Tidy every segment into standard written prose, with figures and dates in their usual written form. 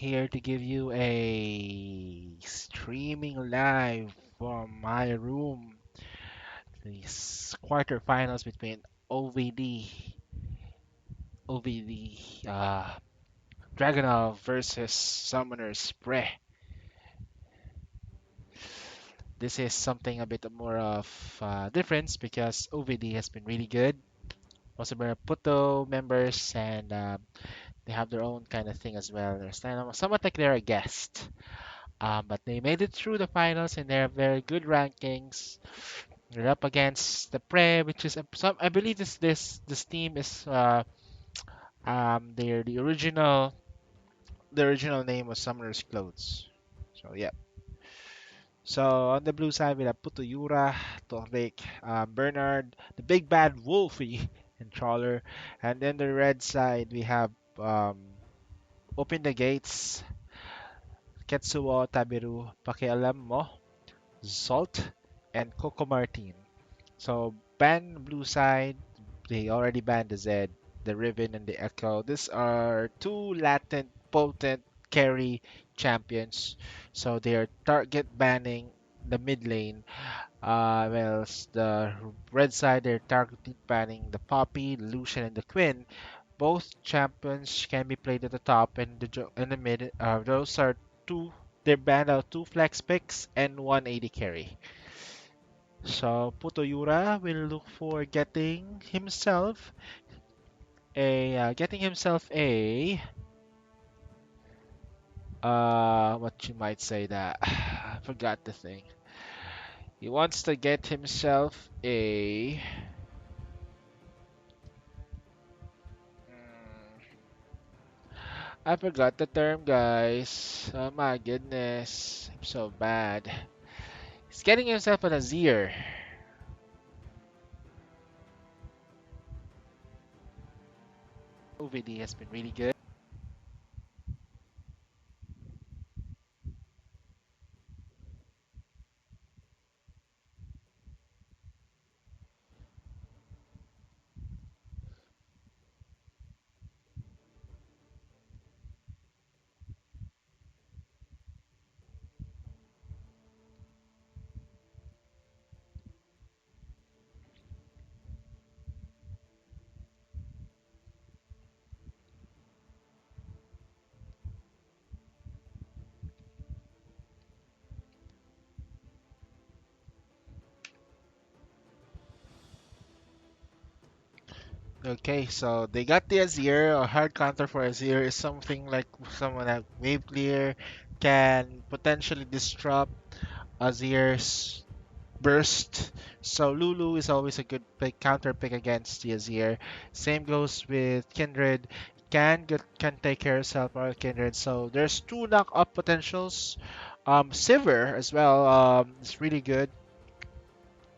here to give you a streaming live from my room. These quarterfinals between OVD, OVD, Dragonov versus Summoner's Pre. This is something a bit more of difference because OVD has been really good. Most of them are Puto members and they have their own kind of thing as well. They're somewhat like they're a guest. But they made it through the finals and they have very good rankings. They're up against the Pre, which is some. I believe this team is they're the original name was Summoner's Clothes. So yeah. So on the blue side we have Putuyura, Torvik, Bernard, the big bad Wolfie, and Trawler, and then the red side we have um, Open the Gates, Ketsuo Tabiru, Pakialam Mo, Salt, and Coco Martin. So ban blue side, they already banned the Z, the Riven, and the Echo. These are two latent, potent carry champions. So they are target banning the mid lane. The red side they're target banning the Poppy, the Lucian, and the Quinn. Both champions can be played at the top and in the mid. Those are two. They banned out two flex picks and one AD carry. So Putoyura will look for getting himself a what you might say that I forgot the thing. He wants to get himself a I forgot the term, guys. Oh my goodness, I'm so bad. He's getting himself an Azir. OVD has been really good. Okay, so they got the Azir. A hard counter for Azir is something like someone like Wave Clear can potentially disrupt Azir's burst. So Lulu is always a good pick, counter pick against the Azir. Same goes with Kindred. Can take care of herself or Kindred. So there's two knock up potentials. Sivir as well. It's really good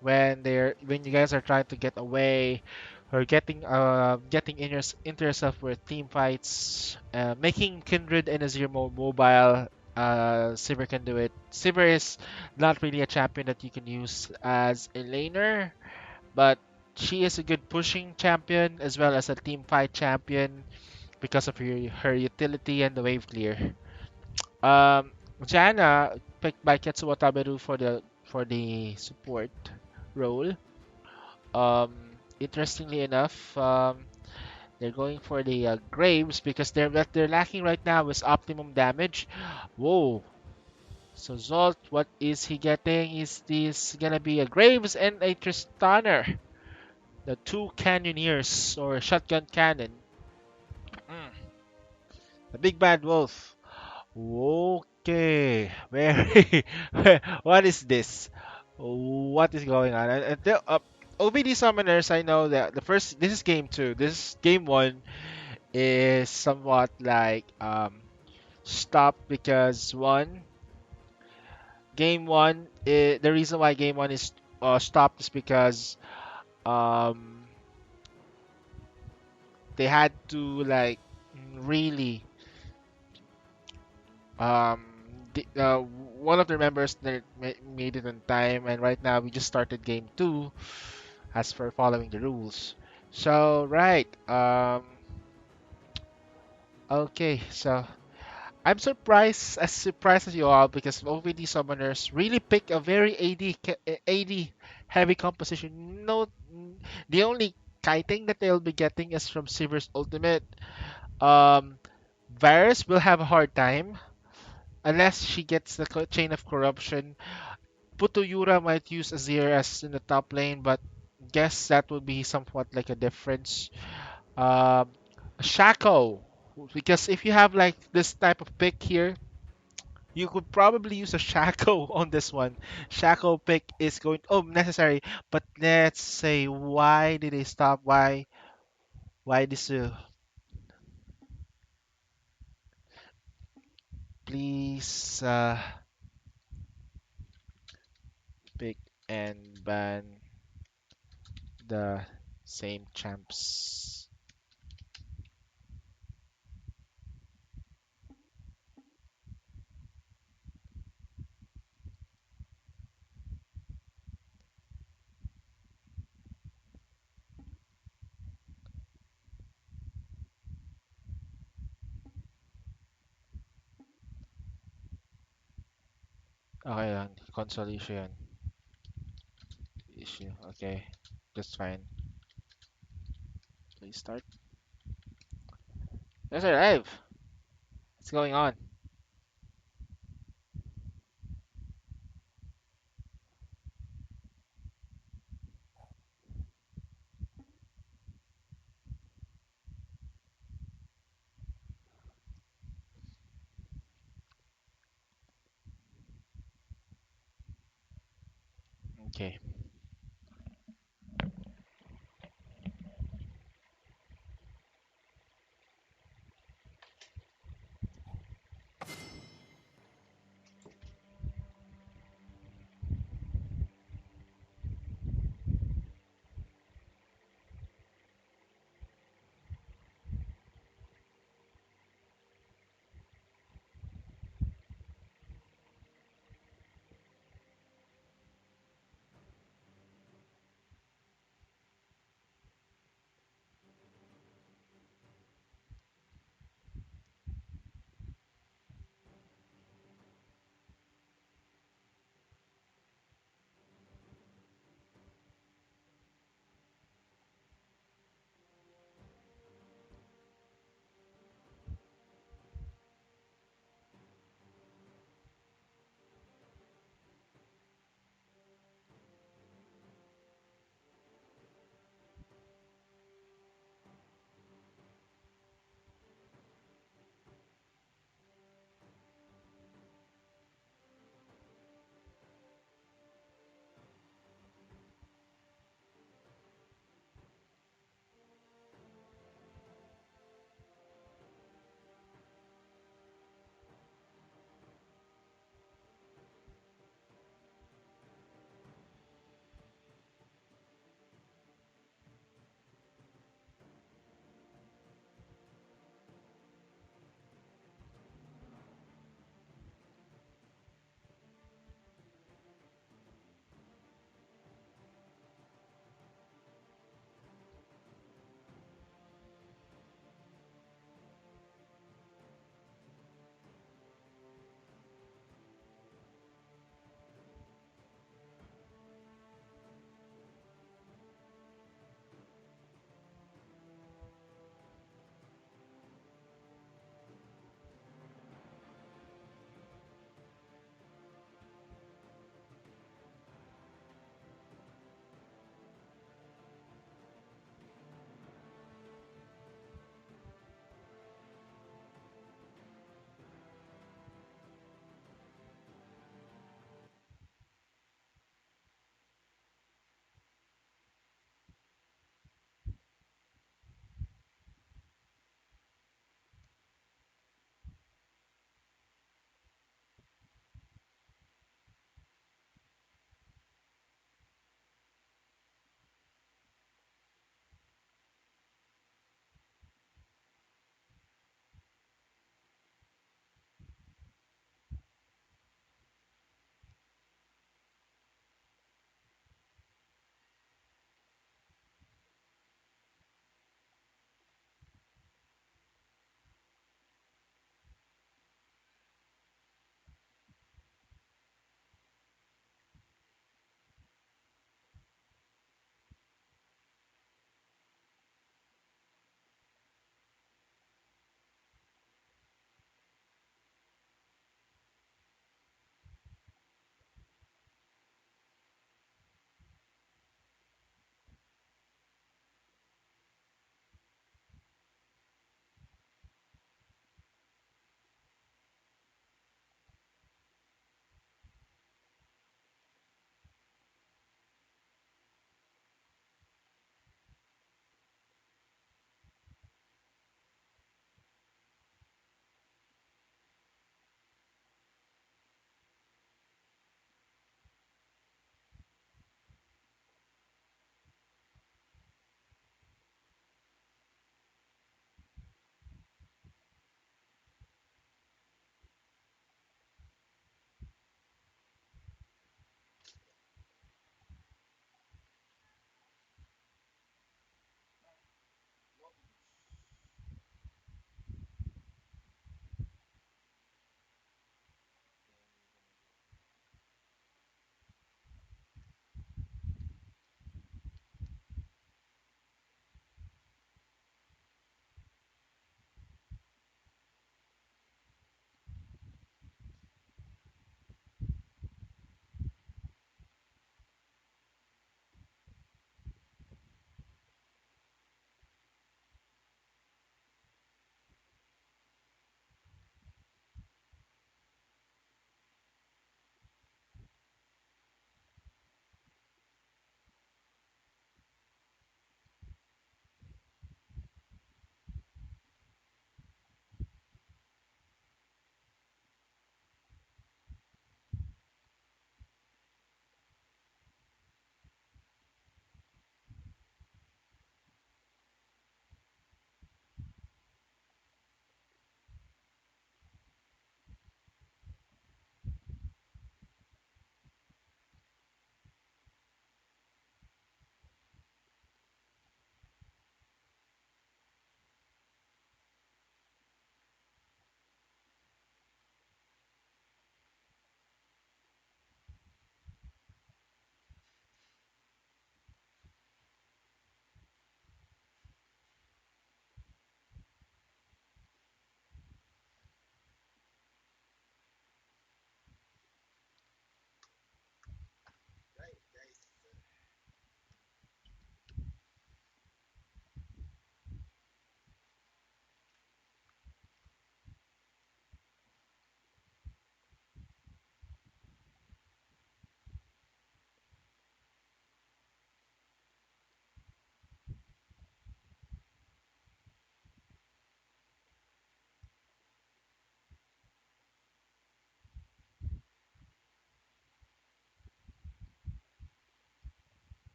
when you guys are trying to get away or getting into yourself with team fights, making Kindred and Azir more mobile. Sivir can do it. Sivir is not really a champion that you can use as a laner, but she is a good pushing champion as well as a team fight champion because of her utility and the wave clear. Um, Janna picked by Ketsuo Taberu for the support role. Um, Interestingly enough, they're going for the Graves because what they're lacking right now is optimum damage. Whoa! So Zolt, what is he getting? Is this gonna be a Graves and a Tristaner? The two cannoneers or shotgun cannon. Mm, the big bad wolf. Okay, very. What is this? What is going on? OVD summoners, I know that this is game two. This game one is somewhat like stopped because the reason why game one is stopped is because um, they had to like really um, one of their members made it on time, and right now we just started game two as for following the rules. So right, okay, so I'm surprised, as surprised as you are, because OVD summoners really pick a very AD heavy composition. No, the only kiting that they'll be getting is from Sivir's ultimate. Um, Varus will have a hard time unless she gets the chain of corruption. Putuyura might use Azir as in the top lane, but guess that would be somewhat like a difference. Um, Shaco, because if you have like this type of pick here, you could probably use a Shaco on this one. Shaco pick is going necessary, but let's say why did they stop? Why this? Please pick and ban the same champs. Okay, console issue. Okay, that's fine. Please start. Yes, sir, live. What's going on? Okay.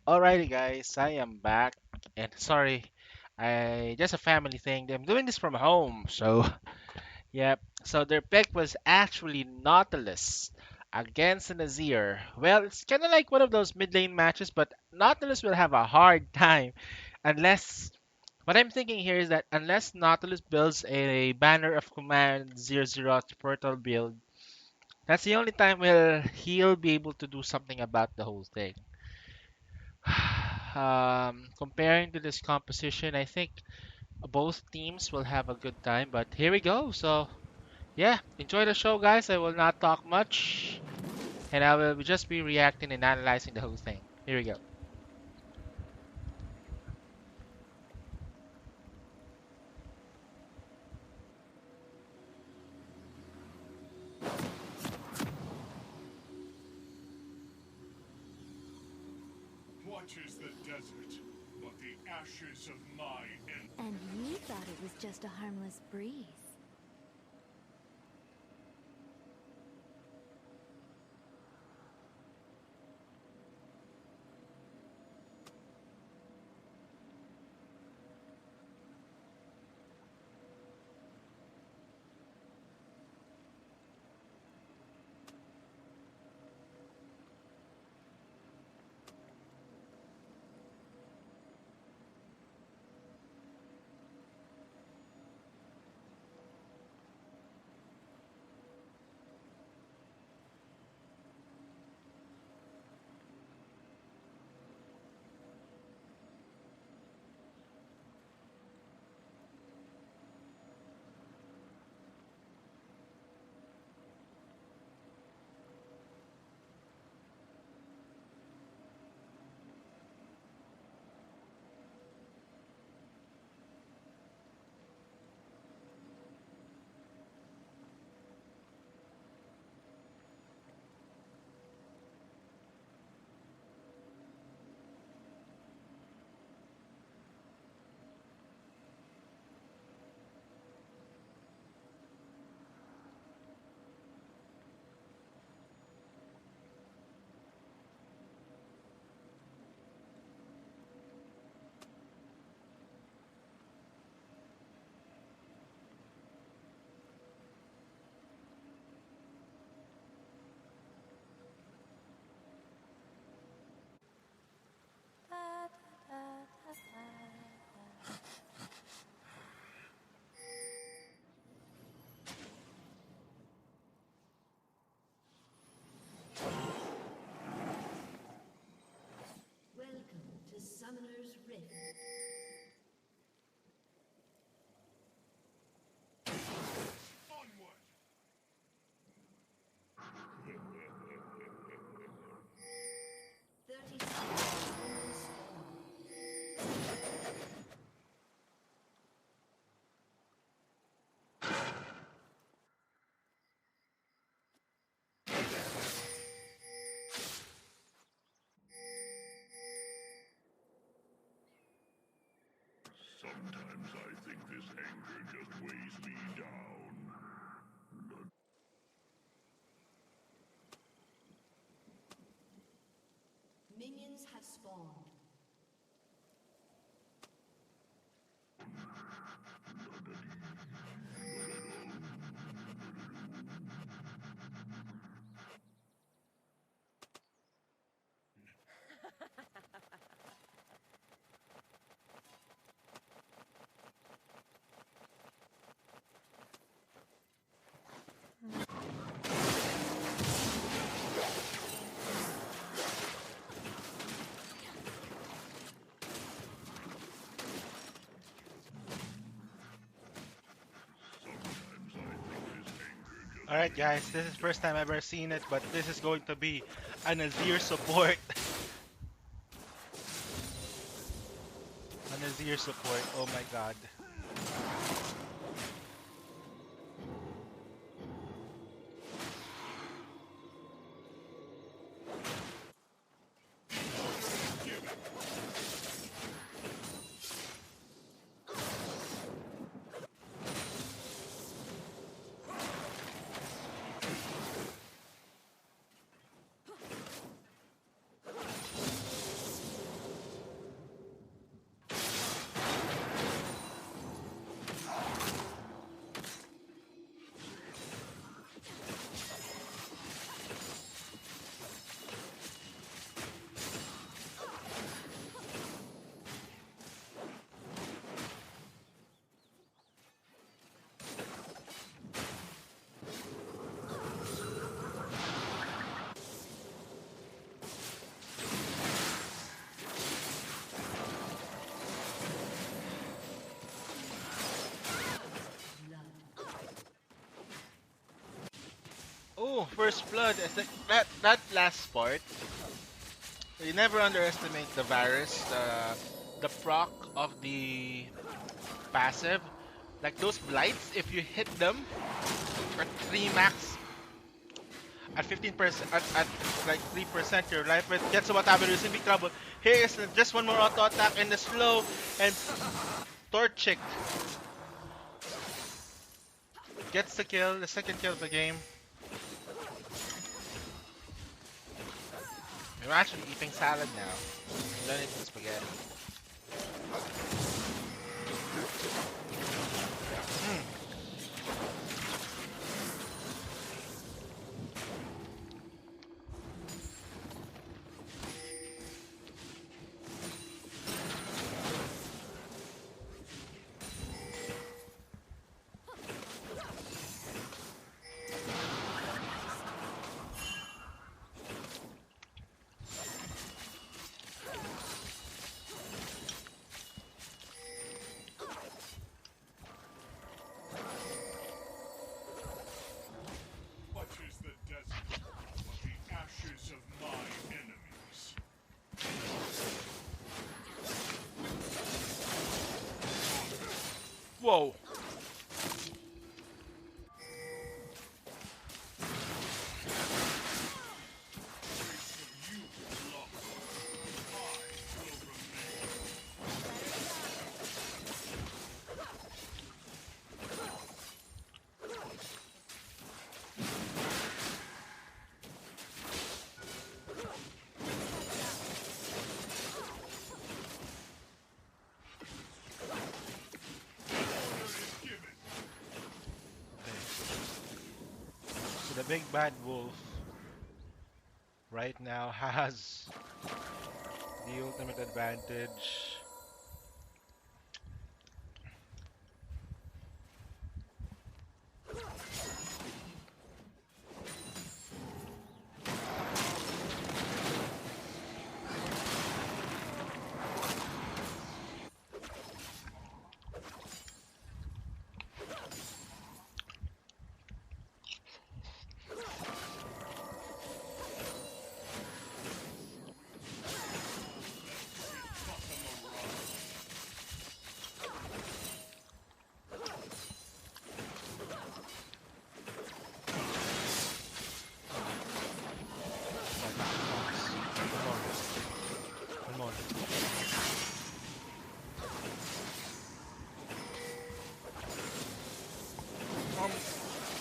Alrighty, guys, I am back, and sorry, I just a family thing. I'm doing this from home, so yeah. So their pick was actually Nautilus against Nazir. Well, it's kind of like one of those mid lane matches, but Nautilus will have a hard time unless. What I'm thinking here is that unless Nautilus builds a banner of command 0 portal build, that's the only time he'll be able to do something about the whole thing. Comparing to this composition, I think both teams will have a good time. But here we go. So yeah, enjoy the show, guys. I will not talk much, and I will just be reacting and analyzing the whole thing. Here we go. And you thought it was just a harmless breeze. Welcome to Summoner's Rift. Onward! 30 seconds. Sometimes I think this anger just weighs me down. Minions have spawned. Alright guys, this is first time I've ever seen it, but this is going to be a Nazir support. A Nazir support, oh my god. first blood. It's like that last part. You never underestimate the virus, the proc of the passive. Like those blights, if you hit them at 3 max, at 15%, at like 3%, your life rate gets about average, is in big trouble. Here is just one more auto attack and the slow, and Torchic gets the kill, the second kill of the game. I'm actually eating salad now. I'm done eating spaghetti. Mm. What is the desert but the ashes of my enemies? Whoa. So the big bad wolf right now has the ultimate advantage. Come on.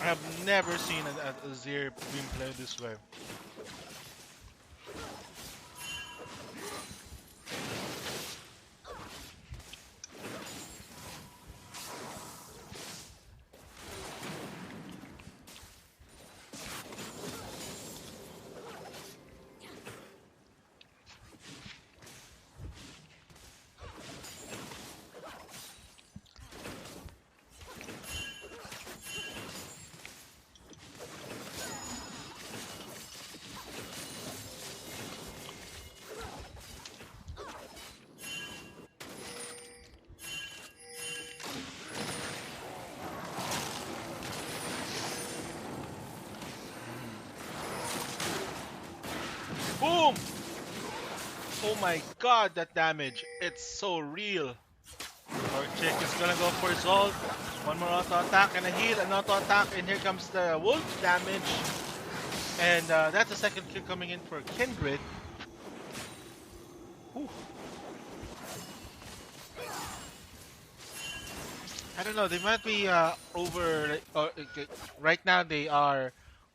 I've never seen a Azir being played this way. Boom! Oh my god, that damage. It's so real. Torchic is gonna go for Zolt. One more auto attack and a heal, an auto attack, and here comes the wolf damage. And that's the second kill coming in for Kindred. Whew. I don't know, they might be right now they are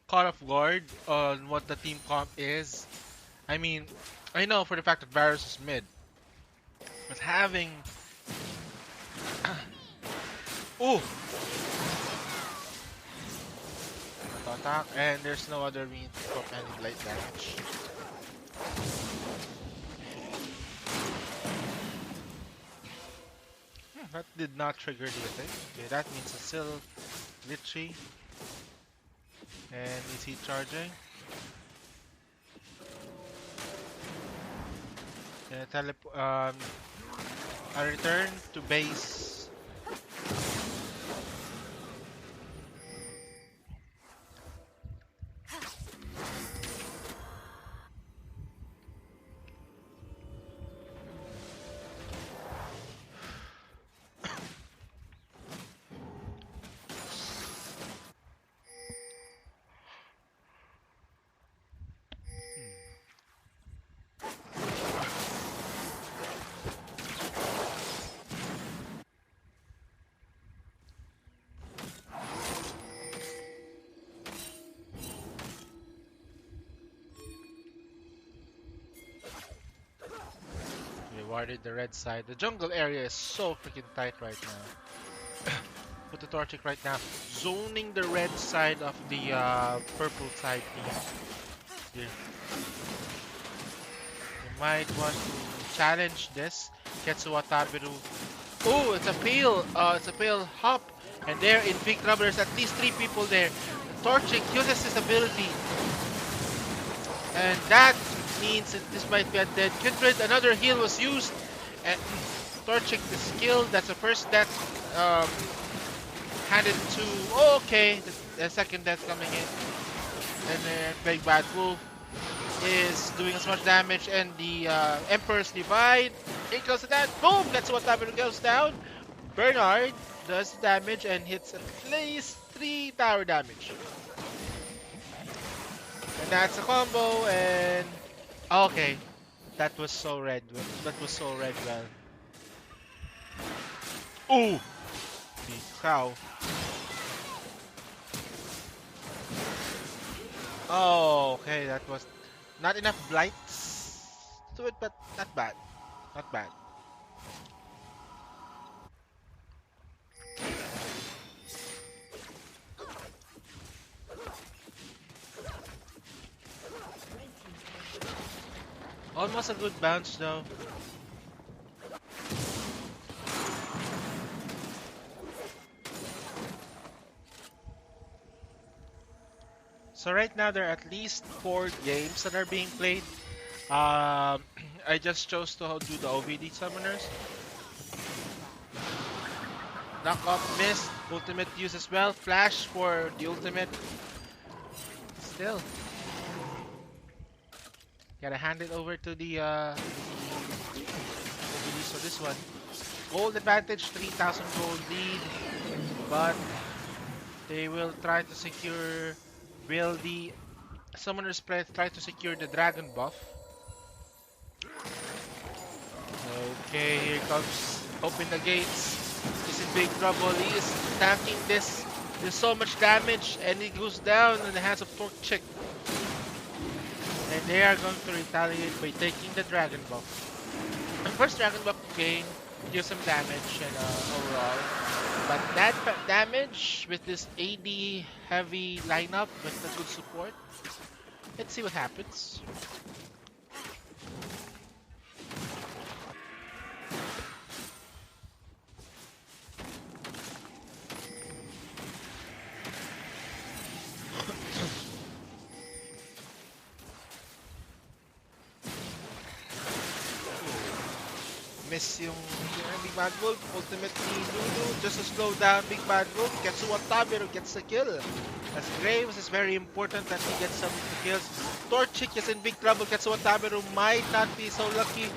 caught off guard on what the team comp is. I mean, I know for the fact that Varus is mid, but having oh attack, and there's no other means of any blight damage. That did not trigger the attack. Okay, that means it's still glitchy. And is he charging? I return to base. warded the red side. The jungle area is so freaking tight right now. Put the Torchic right now, zoning the red side of the purple side team. You, you might want to challenge this. Ketsuwa Tabiru. Oh, it's a pale. It's a pale hop, and there in big trouble. There's at least 3 people there. The Torchic uses his ability, and that means that this might be a dead Kindred. Another heal was used, and Torchic is killed. That's the first death. Handed to. Oh, okay, the second death coming in, and then Big Bad Wolf is doing as much damage, and the Emperor's Divide. Here goes the death. Boom! That's what damage goes down. Bernard does damage and hits at least 3 tower damage, and that's a combo. And okay, that was so red. That was so red. Well, ooh, the cow. Oh, okay, that was not enough blights to it, but not bad. Not bad. Almost a good bounce though. So right now there are at least 4 games that are being played. I just chose to do the OVD summoners. Knock off mist, ultimate use as well. Flash for the ultimate. Still, gotta hand it over to the OVDs for this one. Gold advantage, 3,000 gold lead, but they will try to secure. Will the summoners try to secure the dragon buff? Okay, here comes. Open the gates. He's in big trouble. He is tanking this. There's so much damage, and he goes down in the hands of Torchic. And they are going to retaliate by taking the dragon buff. First dragon buff gain, deal some damage and overall. But that damage with this AD heavy lineup with the good support. Let's see what happens. Miss yung Big Bad Wolf. Ultimately, Lulu just to slow down Big Bad Wolf. Ketsuwa Tabiru gets the kill. As Graves is very important that he gets some kills. Torchic is in big trouble. Ketsuwa Tabiru might not be so lucky.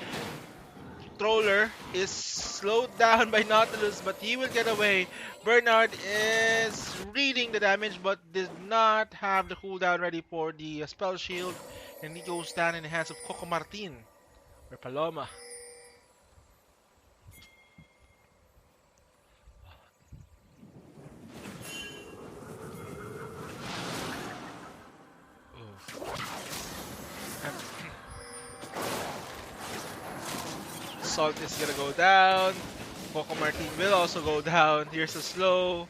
Troller is slowed down by Nautilus, but he will get away. Bernard is reading the damage, but did not have the cooldown ready for the spell shield. And he goes down in the hands of Coco Martin or Paloma. Salt is gonna go down. Coco Martin will also go down. Here's a slow.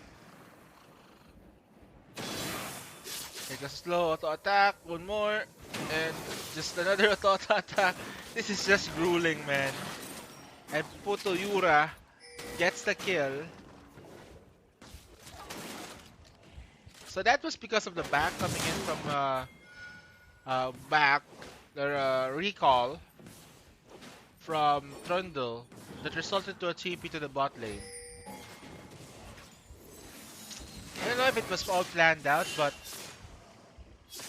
Here's a slow auto attack. One more. And just another auto attack. This is just grueling, man. And Puto Yura gets the kill. So that was because of the back coming in from back. The recall from Trundle that resulted to a TP to the bot lane. I don't know if it was all planned out, but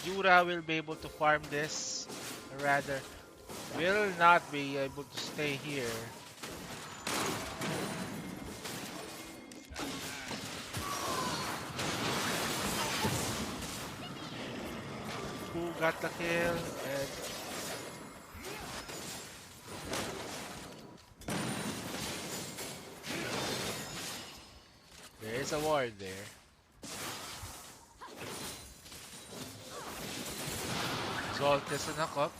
Yura will be able to farm this, or rather, will not be able to stay here. Who got the kill? And there is a ward there. Zolt is a knock up.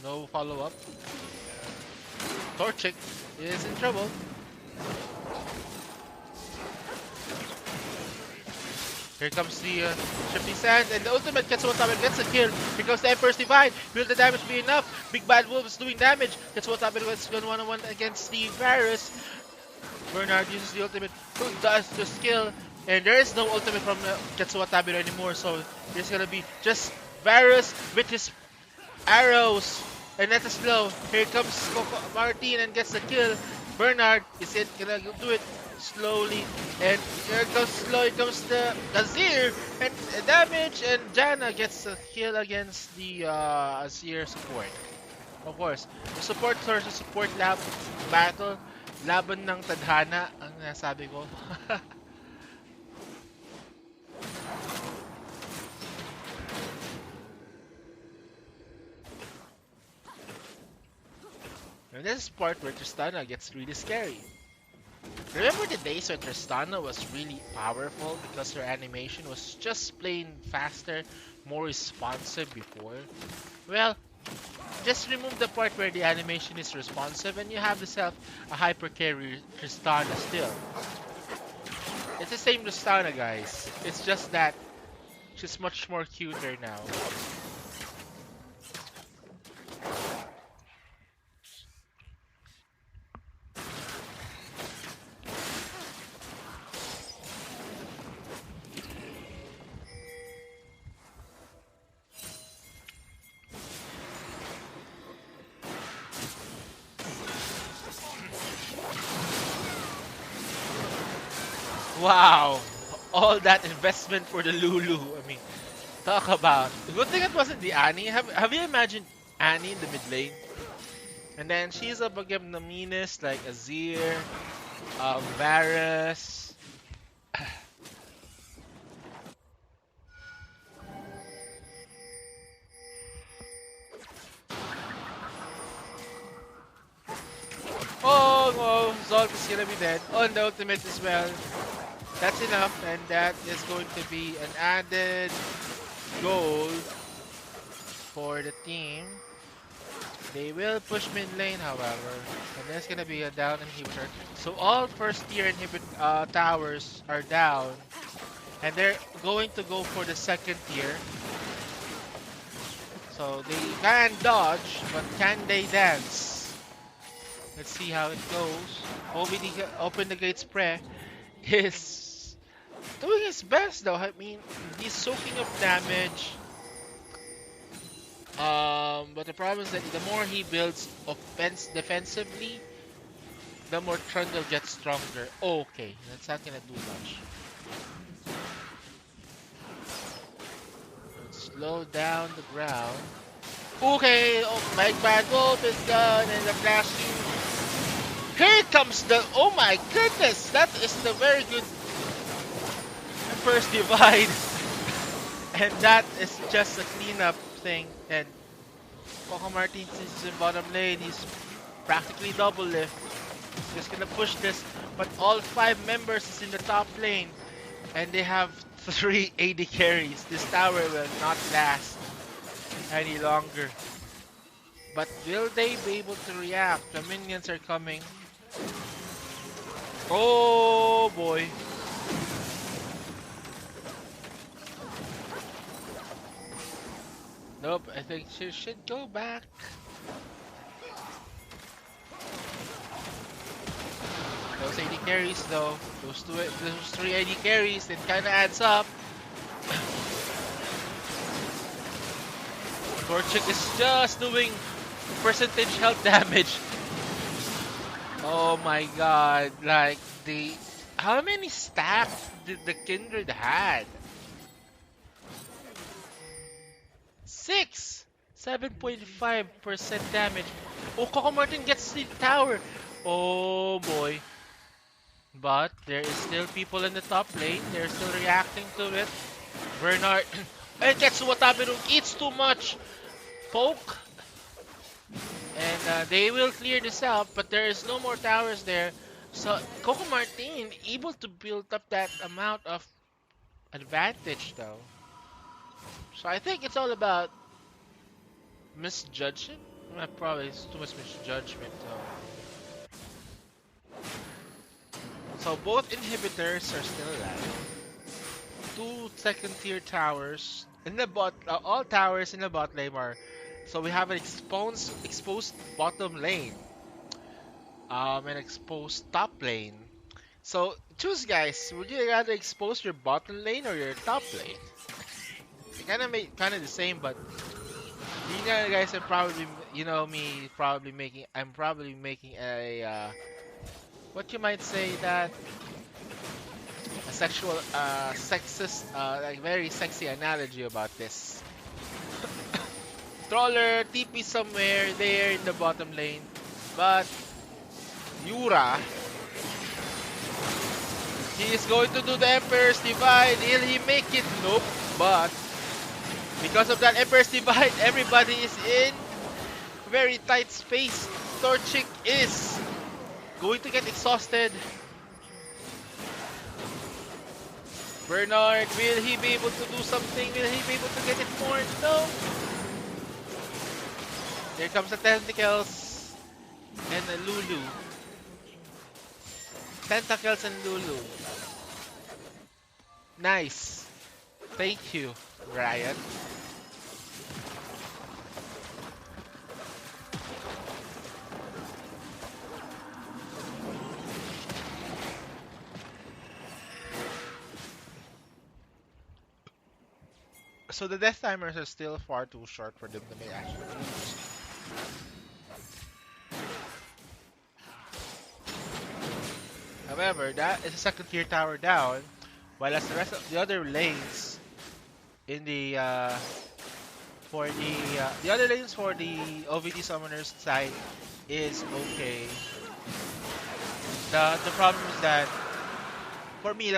No follow up. Torchic is in trouble. Here comes the Shifty Sands, and the ultimate Quetzalcoatl gets a kill. Here comes the Emperor's Divine. Will the damage be enough? Big Bad Wolf is doing damage. Quetzalcoatl is going one-on-one against the Varus. Bernard uses the ultimate, who does the skill, and there is no ultimate from Quetzalcoatl anymore, so there's gonna be just Varus with his arrows, and that's a slow. Here comes Coco Martin and gets the kill. Bernard is it gonna do it slowly, and here comes slow. Here comes the Azir and damage, and Janna gets a kill against the Azir support. Of course, the support versus support battle, laban ng tadhana ang nasabi ko. And this is part where Tristana gets really scary. Remember the days when Tristana was really powerful because her animation was just plain faster, more responsive before? Well, just remove the part where the animation is responsive and you have yourself a hyper carry Tristana still. It's the same Tristana, guys. It's just that she's much more cuter now. Wow! All that investment for the Lulu. I mean, talk about. Good thing it wasn't the Annie. Have you imagined Annie in the mid lane? And then she's up against the meanest like Azir, Varus. Oh no, Zolk is gonna be dead. On the ultimate as well. That's enough, and that is going to be an added goal for the team. They will push mid lane, however, and there's gonna be a down inhibitor. So all first tier towers are down, and they're going to go for the second tier. So they can dodge, but can they dance? Let's see how it goes. OVD open the gate spray is doing his best though. I mean, he's soaking up damage. But the problem is that the more he builds defensively, the more Trundle gets stronger. Okay, that's not gonna do much. Let's slow down the ground. Okay, oh my bad wolf is done, and the flash. Here comes the, oh my goodness, that is the very good first divide. And that is just a cleanup thing. And Coco Martins is in bottom lane, he's practically double lift. Just gonna push this, but all 5 members is in the top lane. And they have 3 AD carries. This tower will not last any longer. But will they be able to react? The minions are coming. Oh boy. Nope, I think she should go back. Those AD carries though, those 3 AD carries, it kinda adds up. Torchic is just doing percentage health damage. Oh my god, like how many stacks did the Kindred had? 6! 7.5% damage. Oh, Coco Martin gets the tower. Oh boy. But there is still people in the top lane. They're still reacting to it. Bernard and gets Watabiru eats too much. Poke. And they will clear this out, but there is no more towers there. So Coco Martin able to build up that amount of advantage though. So I think it's all about misjudging Probably it's too much misjudgment. So both inhibitors are still alive. Two second tier towers in the all towers in the bot lane are. So we have an exposed bottom lane, an exposed top lane. So choose, guys. Would you rather expose your bottom lane or your top lane? They kind of the same, but you know, guys, I'm probably I'm probably making a what you might say that a sexual sexist like very sexy analogy about this. Troller TP somewhere there in the bottom lane, but Yura, he is going to do the Emperor's Divide. Will he make it? Nope. But because of that Emperor's Divide, everybody is in very tight space. Torchic is going to get exhausted. Bernard, will he be able to do something? Will he be able to get it more? No. Here comes the tentacles and the Lulu. Tentacles and Lulu. Nice. Thank you, Ryan. So the death timers are still far too short for them to make actually lose. However, that is a second tier tower down, while as the rest of the other lanes in the other lanes for the OVD summoners side is okay. The problem is that for me,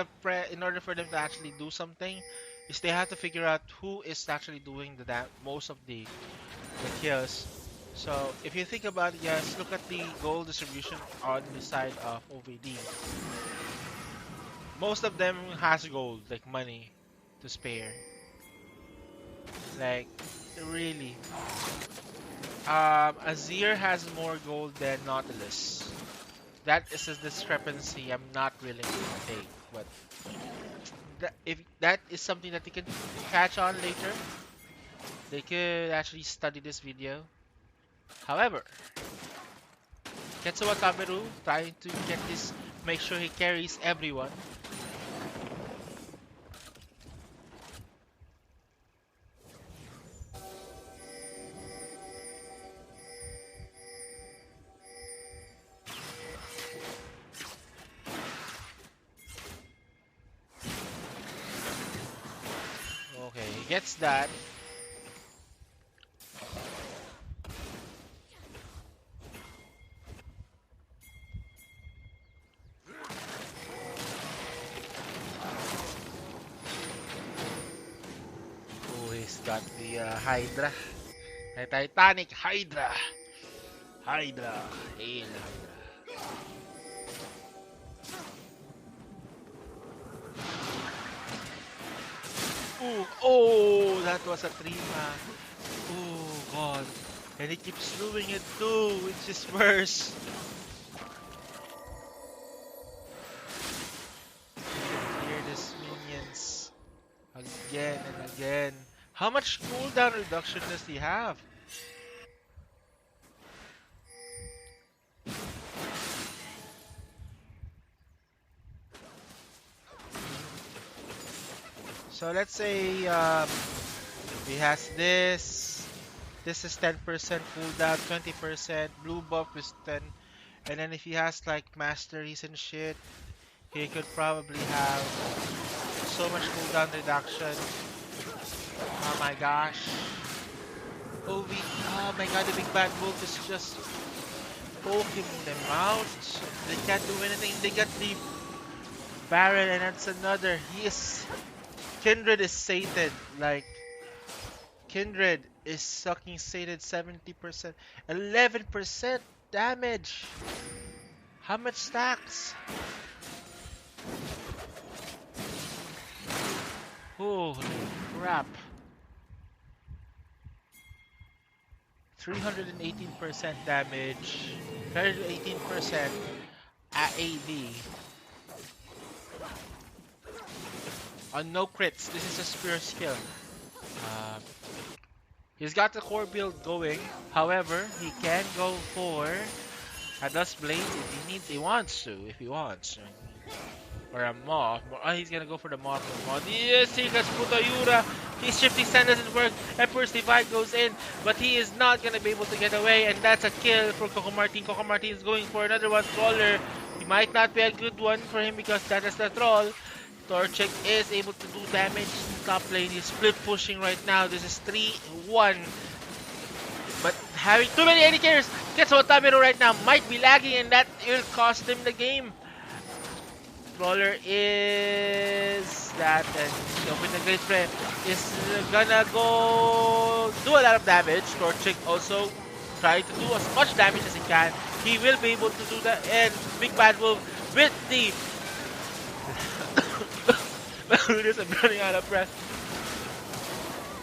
in order for them to actually do something, is they have to figure out who is actually doing most of the kills. So if you think about it, yes, look at the goal distribution on the side of OVD. Most of them has gold, like money, to spare. Like really, Azir has more gold than Nautilus. That is a discrepancy I'm not willing to take, but if that is something that they can catch on later, they could actually study this video. However, Ketsuwa Kameru trying to get this, make sure he carries everyone. Okay, he gets that. Oh, he's got the Hydra. The Titanic Hydra. Hydra. Hail Hydra. Ooh, oh, that was a 3-man. Oh, God. And he keeps doing it too, which is worse. Clear these minions. Again and again. How much cooldown reduction does he have? So let's say he has this. This is 10% cooldown, 20%. Blue buff is 10. And then if he has like masteries and shit, he could probably have so much cooldown reduction. Oh my gosh. Oh my god, the big bad wolf is just poking them out. They can't do anything. They got the barrel and that's another. Kindred is sated. Like, Kindred is sucking sated 70%. 11% damage. How much stacks? Holy crap. 318% damage, 318% AD on no crits. This is just pure skill. Uh, he's got the core build going. However, he can go for a Dust Blade if he needs, he wants to, if he wants. Or a moth. Oh, he's gonna go for the moth. Yes, he gets Putayura. He's shifting stand doesn't work. Emperor's Divide goes in, but he is not gonna be able to get away, and that's a kill for Coco Martin. Coco Martin is going for another one. Troller. He might not be a good one for him because that is the troll. Torchic is able to do damage in top lane. He's split pushing right now. This is 3-1. But having too many AD carries, gets Otamiro right now. Might be lagging, and that will cost him the game. Brawler is that, and with the great friend is gonna go do a lot of damage. Torchic also trying to do as much damage as he can. He will be able to do that, and Big Bad Wolf with the I'm running out of breath.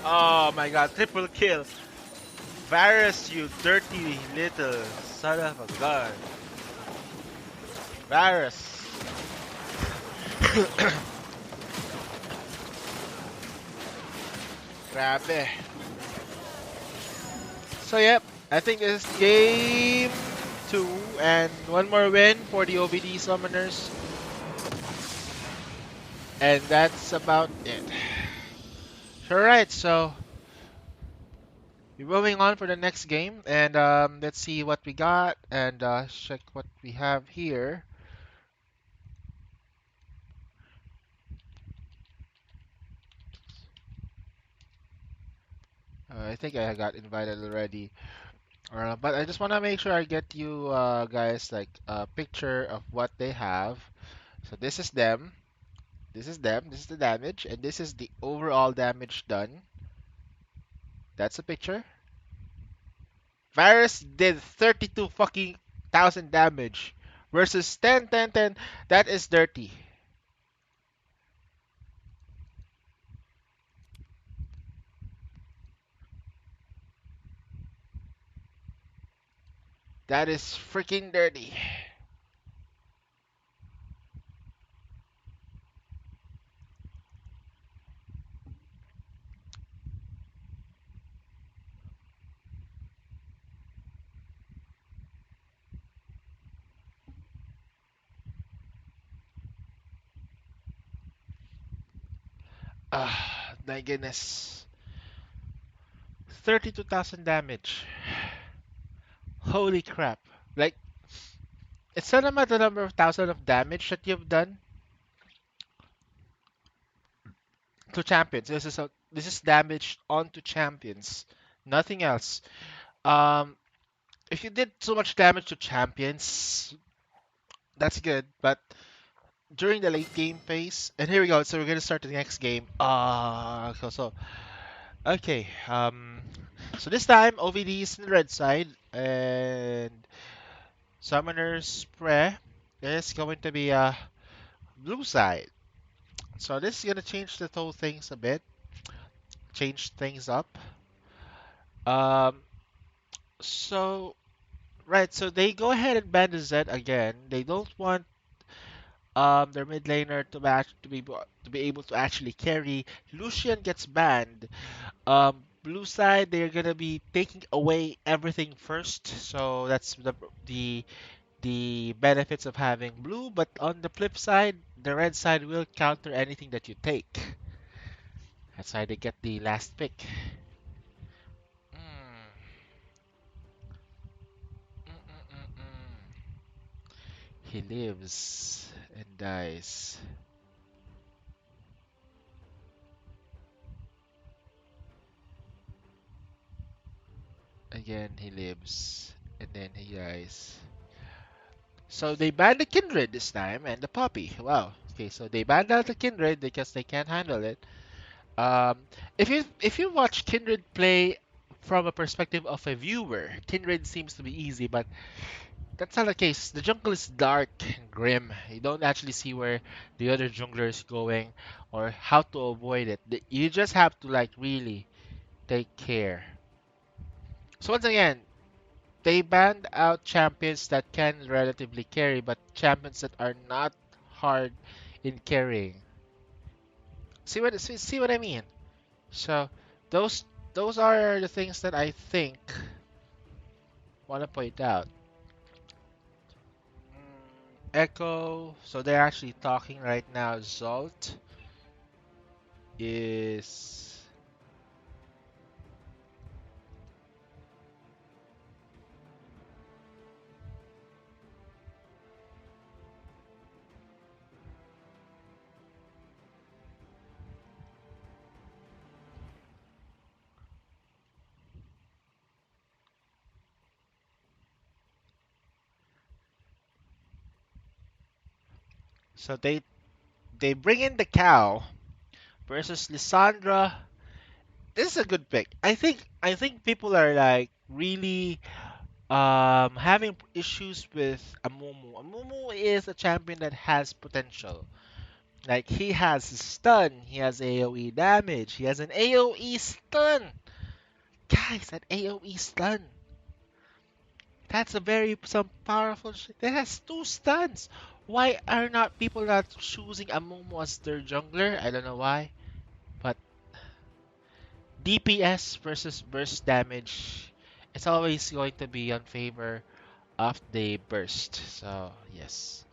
Oh my god, triple kill. Varus, you dirty little son of a gun. Varus. Grabe. So yep, I think this is game 2 and one more win for the OVD summoners. And that's about it. Alright, so we're moving on for the next game and let's see what we got and check what we have here. I think I got invited already. But I just want to make sure I get you guys like a picture of what they have. So this is them. This is them. This is the damage, and this is the overall damage done. That's a picture. Varus did 32 fucking thousand damage versus 10, 10, 10. That is dirty. That is freaking dirty. Ah, my goodness. 32,000 damage. Holy crap. Like, it's not about the number of thousand of damage that you've done to champions. This is damage onto champions. Nothing else. Um, if you did so much damage to champions, that's good. But during the late game phase, and here we go. So we're gonna start the next game. Okay. So this time OVD is in the red side, and Summoner's Pre is going to be blue side. So this is gonna change the whole things a bit, change things up. Um, so right, so they go ahead and ban the Z again. They don't want their mid laner to match to be able to actually carry. Lucian gets banned. Blue side they're gonna be taking away everything first, so that's the benefits of having blue. But on the flip side, the red side will counter anything that you take. That's why they get the last pick. Mm, mm. He lives and dies. Again, he lives and then he dies. So they banned the Kindred this time and the Poppy. Wow. Okay, so they banned out the Kindred because they can't handle it. If you watch Kindred play from a perspective of a viewer, Kindred seems to be easy, but that's not the case. The jungle is dark and grim. You don't actually see where the other jungler is going or how to avoid it. You just have to like really take care. So once again, they banned out champions that can relatively carry, but champions that are not hard in carrying. See what I mean? So those those are the things that I think want to point out. Echo. So they're actually talking right now. Zolt is. So they bring in the cow versus Lissandra. This is a good pick. I think people are like really having issues with Amumu. Amumu is a champion that has potential. Like he has stun, he has AoE damage, he has an AoE stun. Guys, that AoE stun. That's a very some powerful shit. That has two stuns. Why are not people not choosing Amumu as their jungler? I don't know why. But DPS versus burst damage, it's always going to be on favor of the burst. So yes.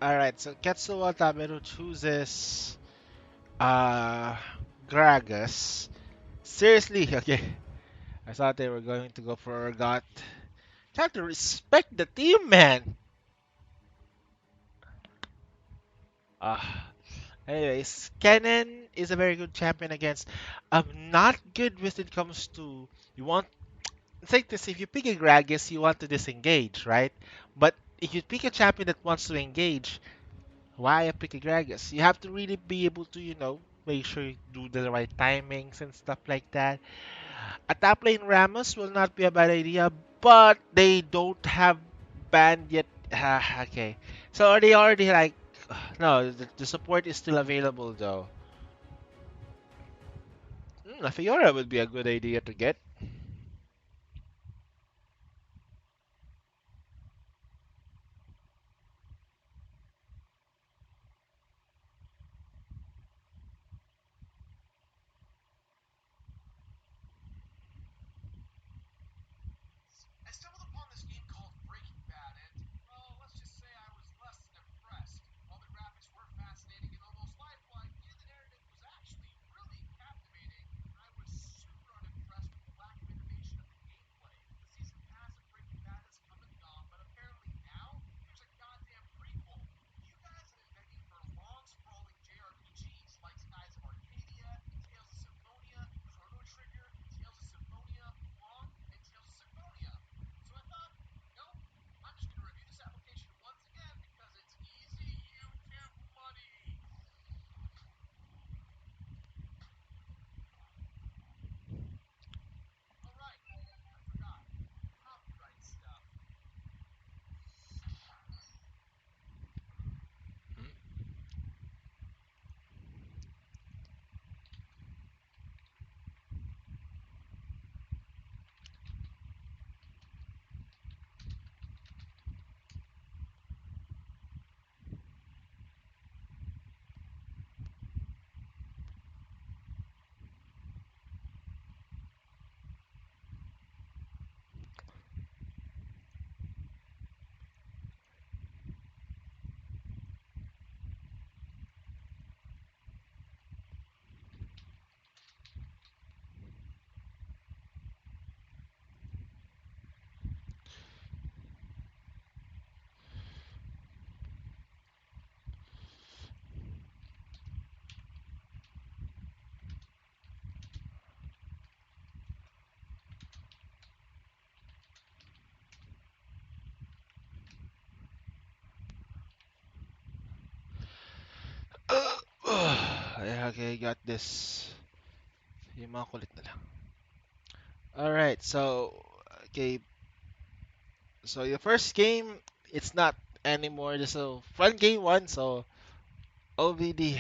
Alright, so Ketsu Wataberu chooses uh Gragas. Seriously, okay. I thought they were going to go for Urgot. You have to respect the team, man. Uh, Anyways, Kennen is a very good champion against. Not good when it comes to you want. It's like this: if you pick a Gragas, you want to disengage, right? But if you pick a champion that wants to engage, why pick a Gragas? You have to really be able to, make sure you do the right timings and stuff like that. A top lane Ramos will not be a bad idea, but they don't have banned yet. Okay, so are they already like? No, the support is still available though. A Fiora would be a good idea to get. Yeah, okay, got this. Yung mga kulit na lang. Alright, so, okay, so your first game, it's not anymore just a fun game one, so OVD.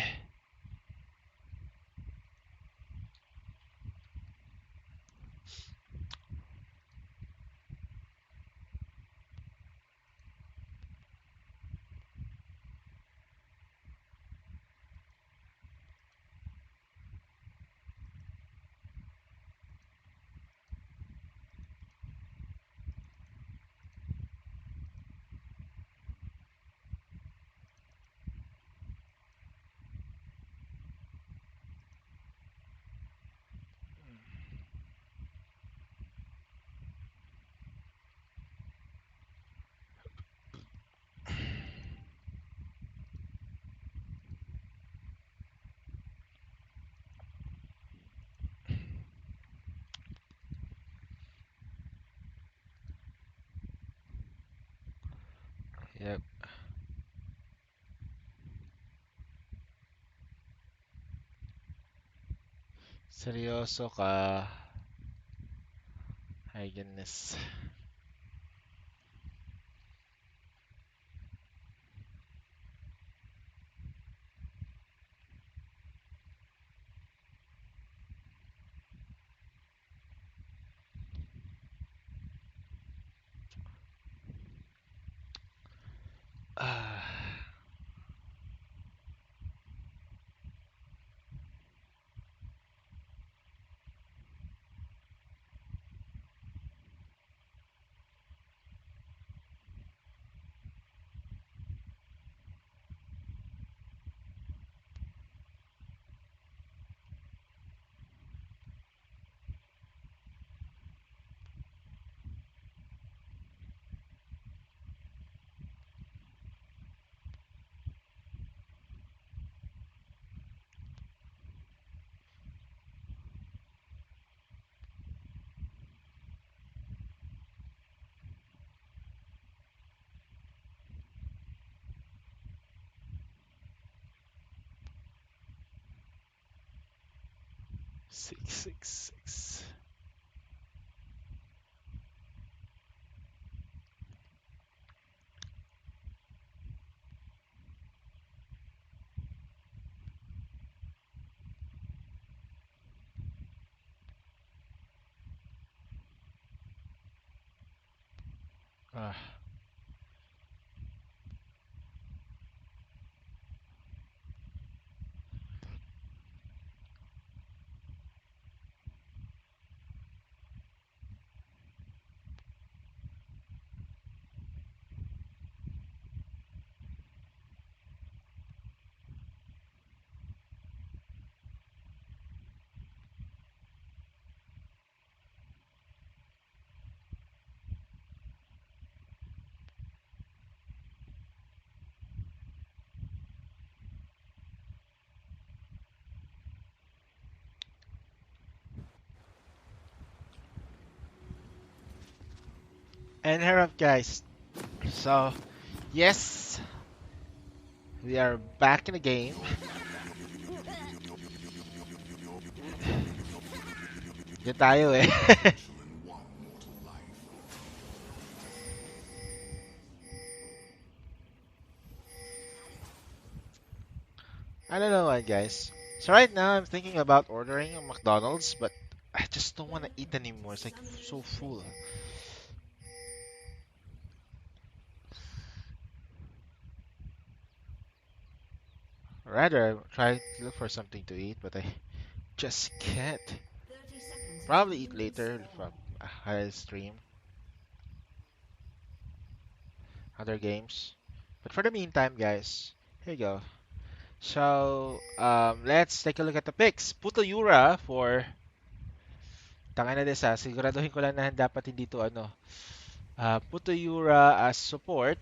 Yep, seryoso ka. My goodness. Ah, 666. Ah, and here up, guys. So, yes, we are back in the game. Yan tayo eh. I don't know what, guys. So right now, I'm thinking about ordering a McDonald's, but I just don't want to eat anymore. It's like so full. Rather, I'm trying to look for something to eat, but I just can't. 30 seconds Probably until eat the ring later spawn. from a stream, other games. But for the meantime, guys, here you go. So, let's take a look at the picks. Puto Yura for tanga na this siguraduhin ko lang na dapat hindi to ano. Puto Yura as support,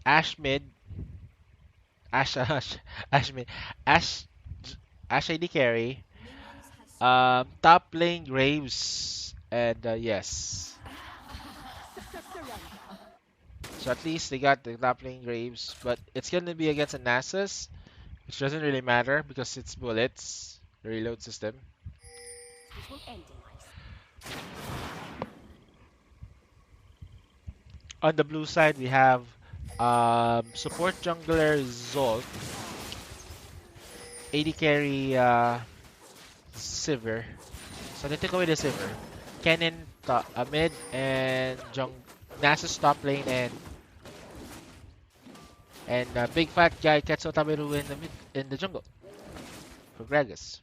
Ash mid, Ash mid, Ash Ash AD carry, Minions have spawned. top lane Graves, and yes. So at least they got the top lane Graves, but it's gonna be against a Nasus. which doesn't really matter because it's bullets, the reload system. It will end in On the blue side, we have support jungler Zolt, AD carry Sivir. So they took away the Sivir. Kennen mid and Nasus top lane and big fat guy Ketsu Tabiru in the in the jungle for Gragas.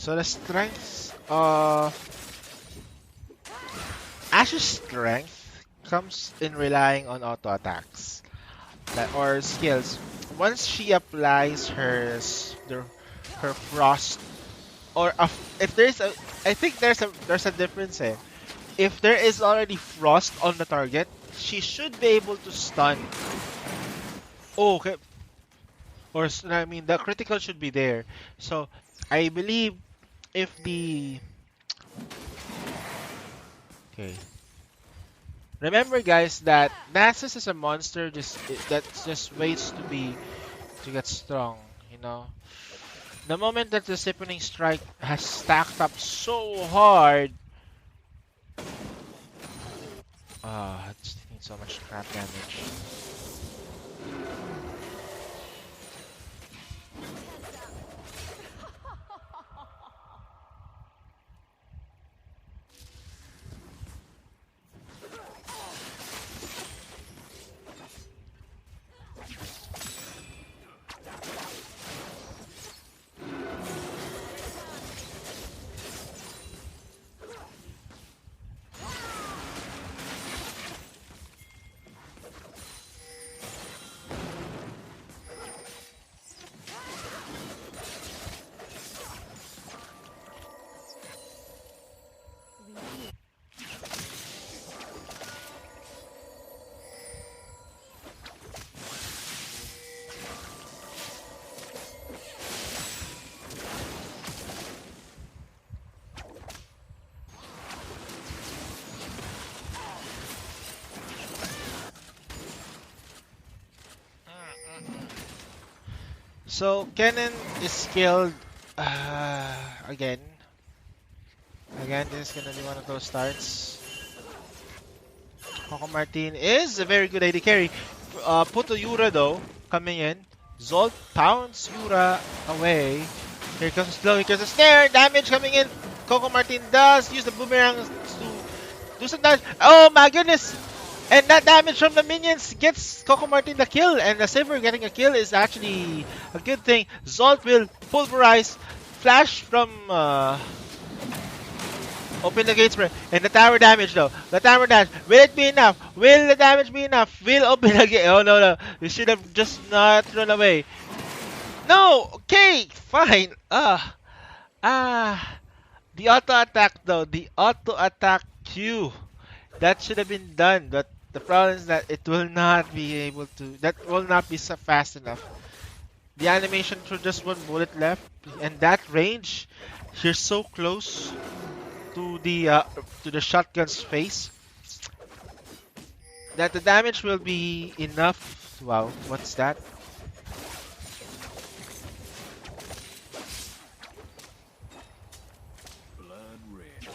So the strengths of Ash's strength comes in relying on auto attacks or skills. Once she applies her frost or if there's a I think there's a difference eh. If there is already frost on the target, she should be able to stun. Oh, okay. I mean the critical should be there. So I believe if the okay. Remember guys that Nasus is a monster that just waits to get strong, you know. The moment that the Siphoning Strike has stacked up so hard, it just needs so much crap damage. So Kennen is skilled again. Again, this is gonna be one of those starts. Coco Martin is a very good AD carry. Puto Yura though, coming in. Zolt pounds Yura away. Here comes the slow, here comes the snare, damage coming in. Coco Martin does use the boomerang to do some damage. Oh my goodness! And that damage from the minions gets Coco Martin the kill, and the Sivir getting a kill is actually a good thing. Zolt will pulverize, flash from open the gates, and the tower damage though. The tower damage, will it be enough? Will the damage be enough? Will open the gate? Oh no no, you should have just not run away. No, okay, fine. The auto attack though, the auto attack Q. That should have been done, but the problem is that it will not be able to. That will not be so fast enough. The animation for just one bullet left, and that range, you're so close to the shotgun's face that the damage will be enough. Wow, what's that? Blood red.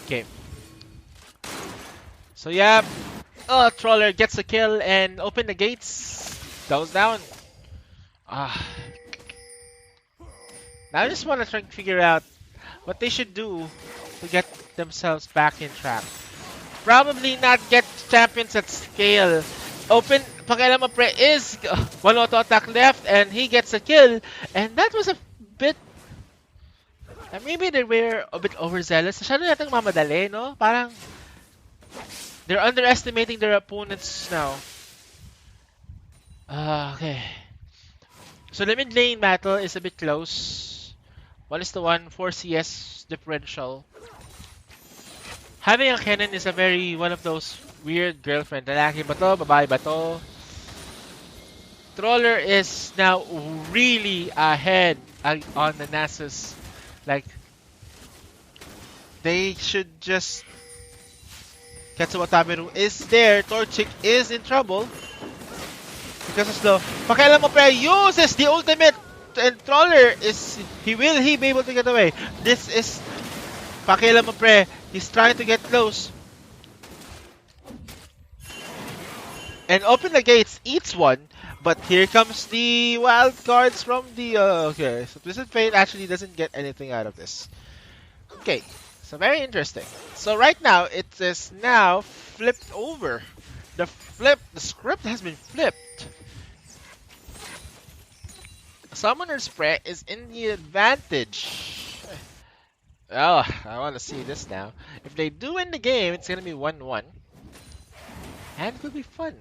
Okay. So yeah, Troller gets a kill and open the gates. Goes down. Ah, now I just want to try and figure out what they should do to get themselves back in track. Probably not get champions at scale. Open, pakialam mo pre is one auto attack left and he gets a kill. And that was a bit, maybe they were a bit overzealous. Masyado yatang mamadali, no? Parang they're underestimating their opponents now. Okay. So the mid lane battle is a bit close. 1:1, 4 CS differential. Having a cannon is a very one of those weird girlfriend. Lalaki ba to? Babae ba to? Troller is now really ahead on the Nasus. Like, they should just... Katsuwatameru is there. Torchic is in trouble. Because of slow. Pakialam mo pre uses the ultimate and Troller is... Will he be able to get away? This is... Pakialam mo pre. He's trying to get close. And open the gates, eats one. But here comes the wild cards from the... okay, so Twisted Fate actually doesn't get anything out of this. Okay, so very interesting. So right now, it is now flipped over. The script has been flipped. Summoner's Prey is in the advantage. Oh, I want to see this now. If they do win the game, it's going to be 1-1. And it will be fun.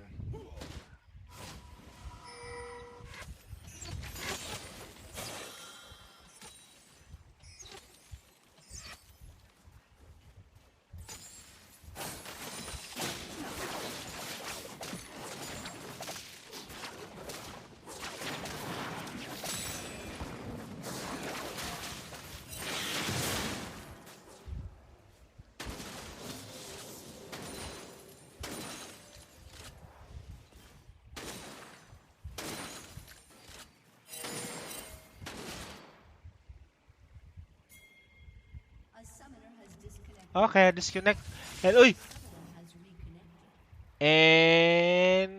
Okay, disconnect. And uy! And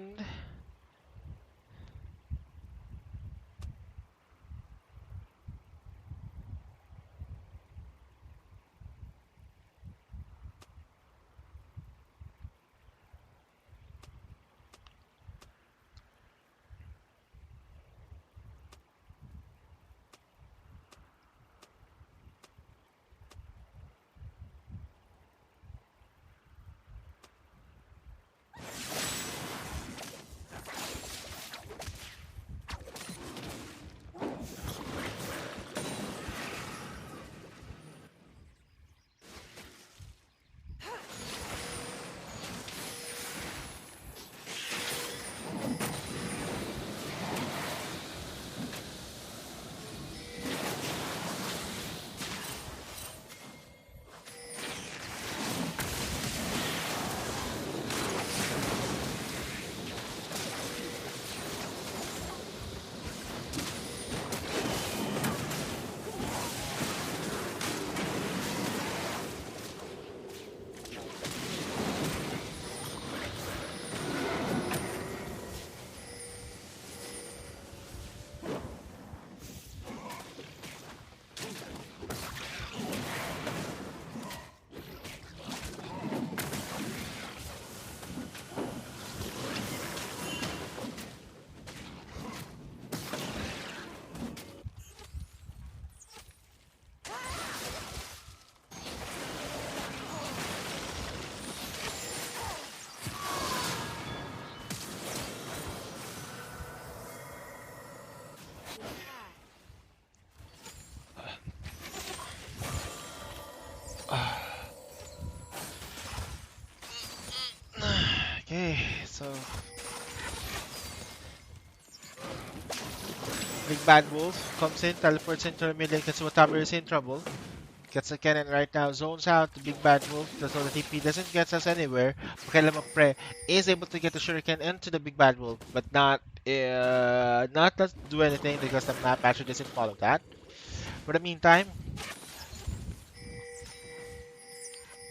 okay, so Big Bad Wolf comes in, teleports into the mid lane, Katsuwatameru is in trouble. Gets a cannon right now, zones out the Big Bad Wolf, so the TP doesn't get us anywhere. Pakialam Pre is able to get the Shuriken into the Big Bad Wolf, but not to do anything because the map actually doesn't follow that. For the meantime,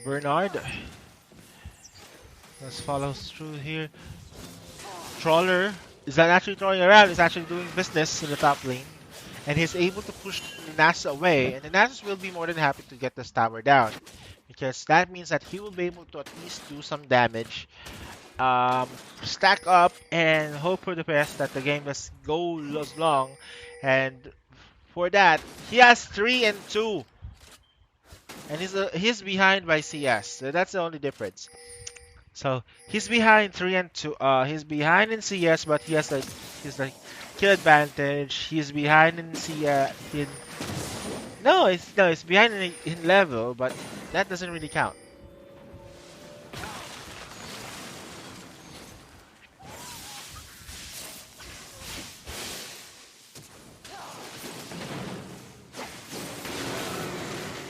Bernard. Let's follow through here. Trawler is not actually throwing around, he's actually doing business in the top lane. And he's able to push the Nasus away, and the Nasus will be more than happy to get this tower down. Because that means that he will be able to at least do some damage. Stack up and hope for the best that the game does go as long. And for that, he has 3 and 2. And he's behind by CS. So that's the only difference. So he's behind 3 and 2. He's behind in CS, but he has the kill advantage. He's behind in CS. It's behind in level, but that doesn't really count.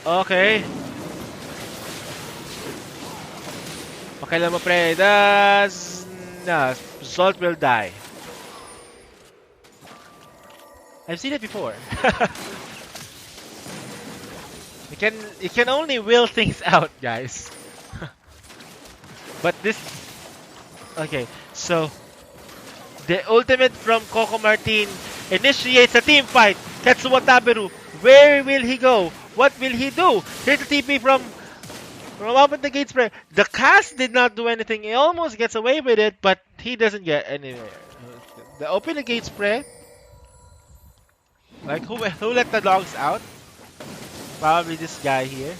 Okay. Okay lang mo, pre. No, Salt will die. I've seen it before. You can only will things out, guys. But this... Okay, so... The ultimate from Coco Martin initiates a team fight. Tetsuo Taberu. Where will he go? What will he do? Here's the TP from Open the Gate Spray. The cast did not do anything. He almost gets away with it, but he doesn't get anywhere. The Open the Gate Spray. Like, who let the dogs out? Probably this guy here.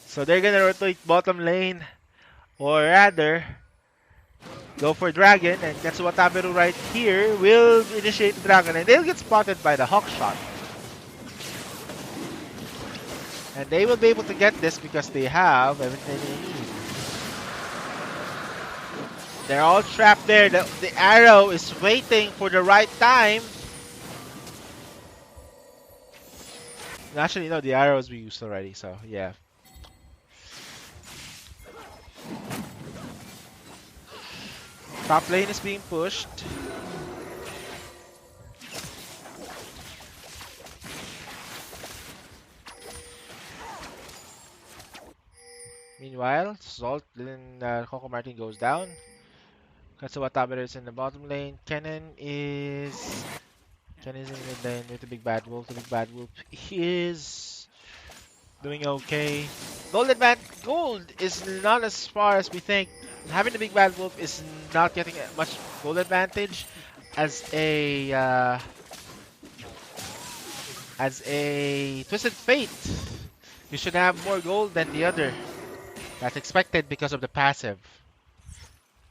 So they're gonna rotate bottom lane. Or rather, go for Dragon. And that's what Taberu right here will initiate the Dragon. And they'll get spotted by the Hawk Shot. And they will be able to get this because they have everything they need. They're all trapped there. The arrow is waiting for the right time. Actually, no, the arrows we used already, so yeah. Top lane is being pushed. Meanwhile, Salt, then Coco Martin goes down. Katsuwa Taberu is in the bottom lane. Kennen is in the mid lane with the Big Bad Wolf. The Big Bad Wolf is doing okay. Gold is not as far as we think. Having the Big Bad Wolf is not getting much gold advantage as a Twisted Fate. You should have more gold than the other. That's expected because of the passive.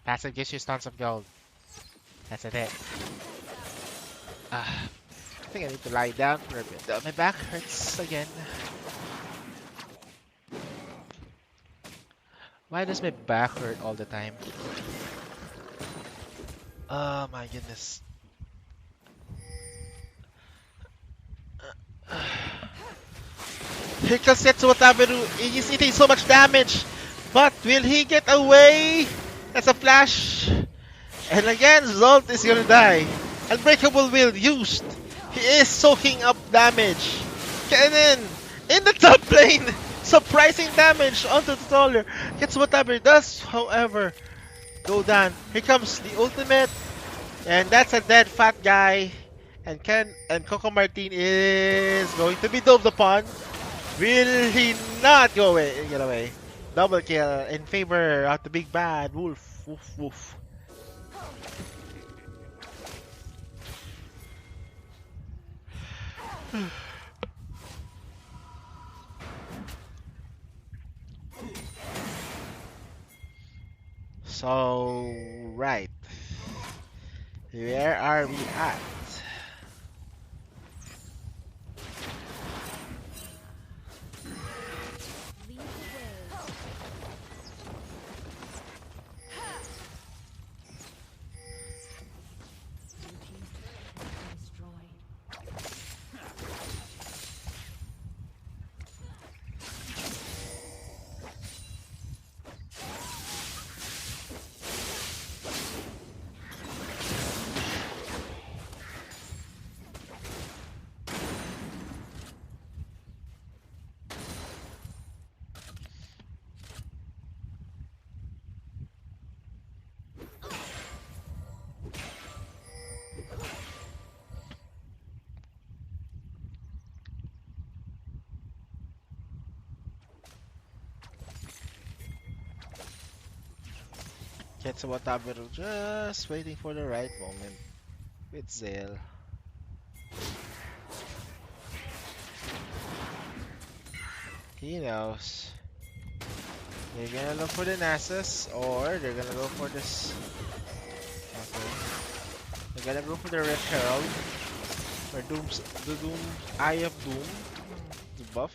Passive gives you tons of gold. That's it. I think I need to lie down for a bit. My back hurts again. Why does my back hurt all the time? Oh my goodness. Here comes Tetsuo Taberu. He's eating so much damage. But will he get away? That's a flash. And again, Zolt is gonna die. Unbreakable Will used. He is soaking up damage. Kennen in the top lane. Surprising damage onto the Trawler. Gets whatever does, however, go down. Here comes the ultimate. And that's a dead fat guy. And Coco Martin is going to be dove upon. Will he not get away? Double kill in favor of the Big Bad Wolf. Woof woof. So, right. Where are we at? Lead the way. Blue team's turret has been destroyed. Wataberu just waiting for the right moment with Zale. He knows. They're gonna look for the Nasus, or they're gonna go for this. Okay. They're gonna go for the Red Herald. Or the Doom, Eye of Doom. The buff.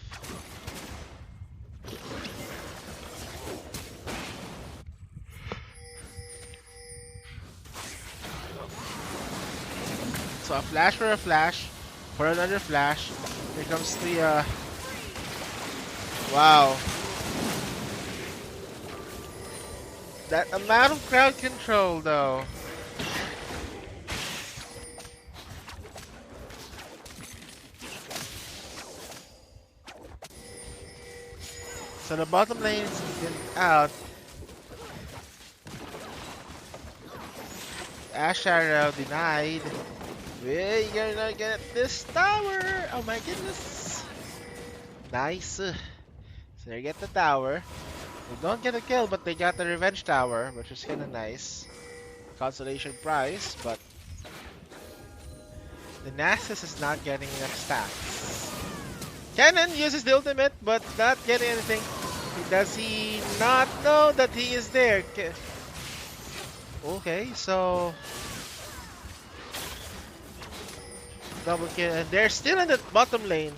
So a flash for a flash, for another flash. Here comes the wow. That amount of crowd control though. So the bottom lane is out. Ash Arrow denied. We're gonna get this tower! Oh my goodness! Nice. So they get the tower. They don't get a kill, but they got the revenge tower, which is kinda nice. Consolation prize, but the Nasus is not getting enough stacks. Cannon uses the ultimate, but not getting anything. Does he not know that he is there? Okay, so double kill, and they're still in the bottom lane.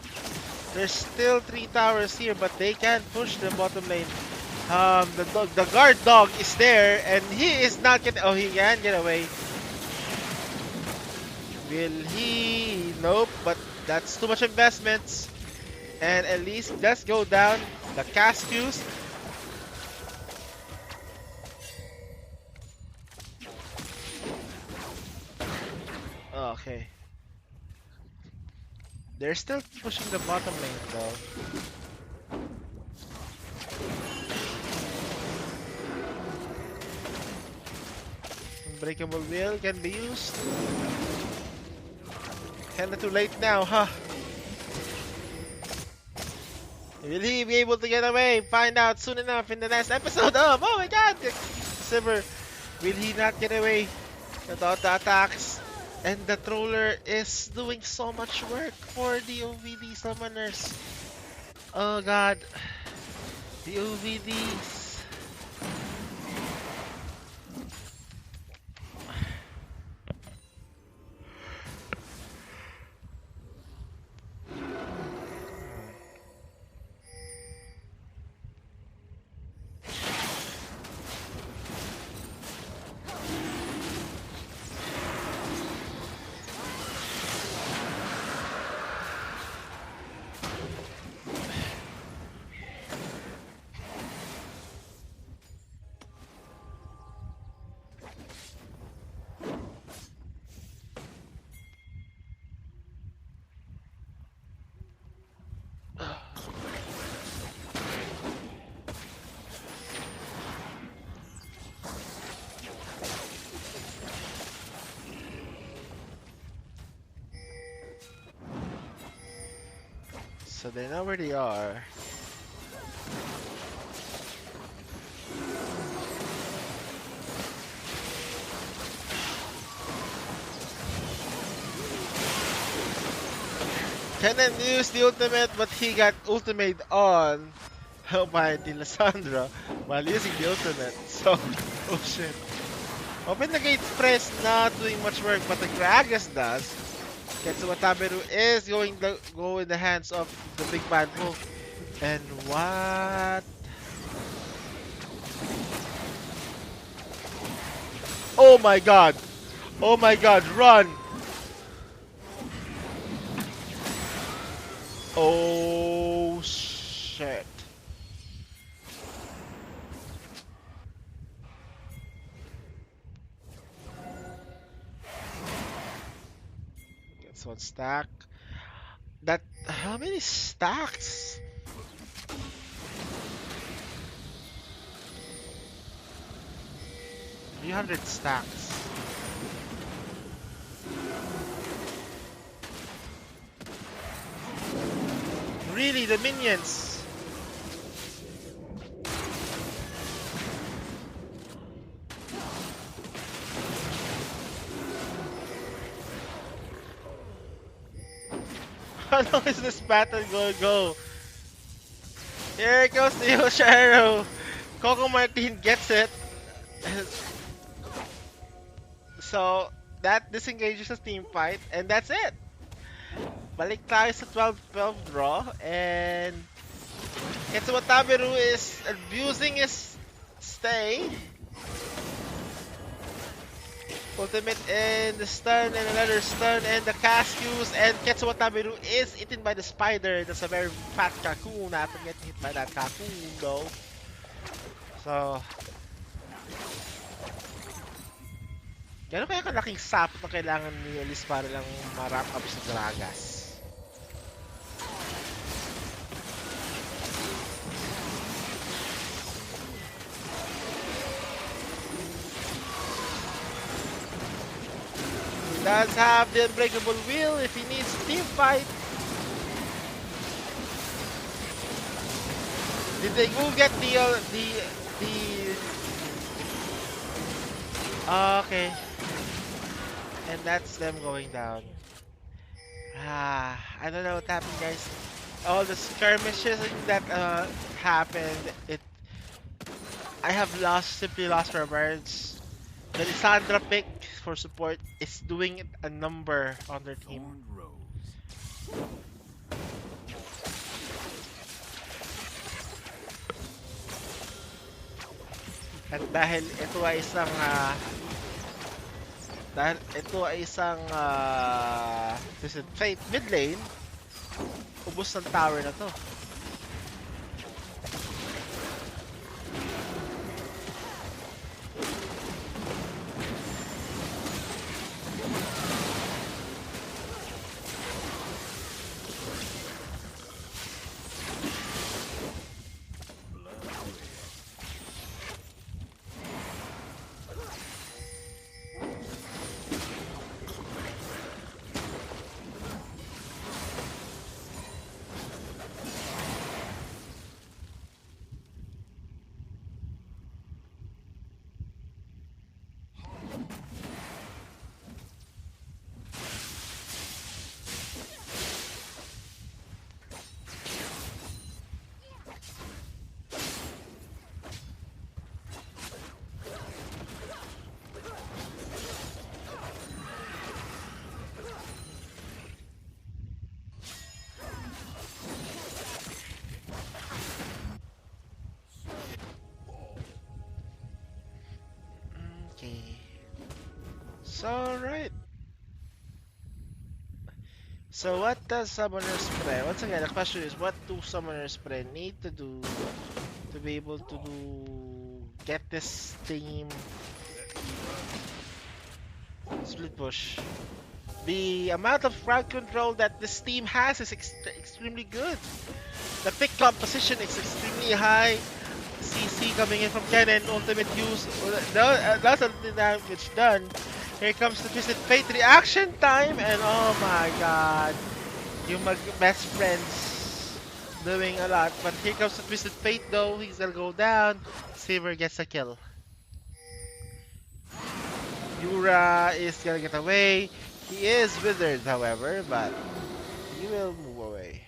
There's still 3 towers here, but they can't push the bottom lane. The guard dog is there, and he is not getting. Oh, he can get away. Will he? Nope. But that's too much investments. And at least let's go down the Cascus. Okay. They're still pushing the bottom lane though. Unbreakable Will can be used. Kinda too late now, huh? Will he be able to get away? Find out soon enough in the next episode of Oh my god! Sivir, will he not get away without the attacks? And the troller is doing so much work for the OVD summoners. Oh god. The OVDs. So they know where they are. Kennen used the ultimate, but he got ultimate on by the Lissandra while using the ultimate. So, oh shit. Open the gate press not doing much work, but the Gragas does. Wataberu is going to go in the hands of the big bad wolf. And what? Oh my god! Oh my god, run! Oh shit. Gets one stack. That, how many stacks? $300 stacks. Really, the minions. How long is this battle going to go? Here goes the Yoshiro. Coco Martin gets it. So that disengages the team fight, and that's it. Balik tayo sa 12-12 draw, and Ketsuwa Taberu is abusing his stay. Ultimate and the stun and another stun and the cast use, and Ketsuwa Taberu is eaten by the spider. That's a very fat cocoon after getting hit by that cocoon though. So gano'n kaya kalaking sapot na kailangan ni Elise para lang ma-wrap up sa Gragas? He does have the unbreakable wheel if he needs team fight. Did they go get the okay. And that's them going down. I don't know what happened, guys. All the skirmishes that happened, I have simply lost for words. The Lissandra pick for support is doing a number on their team. At dahil ito ay isang Twisted Fate mid lane, ubos ng tower na to. So, right. So what does Summoner's Spray? Once again, the question is, what do Summoner's Spray need to do to be able to get this team split push? The amount of crowd control that this team has is extremely good. The pick composition is extremely high. CC coming in from Ken and ultimate use. That's the damage done. Here comes the Twisted Fate reaction time, and oh my god, yung best friends doing a lot. But here comes the Twisted Fate though, he's gonna go down. Saber gets a kill. Yura is gonna get away. He is withered, however, but he will move away.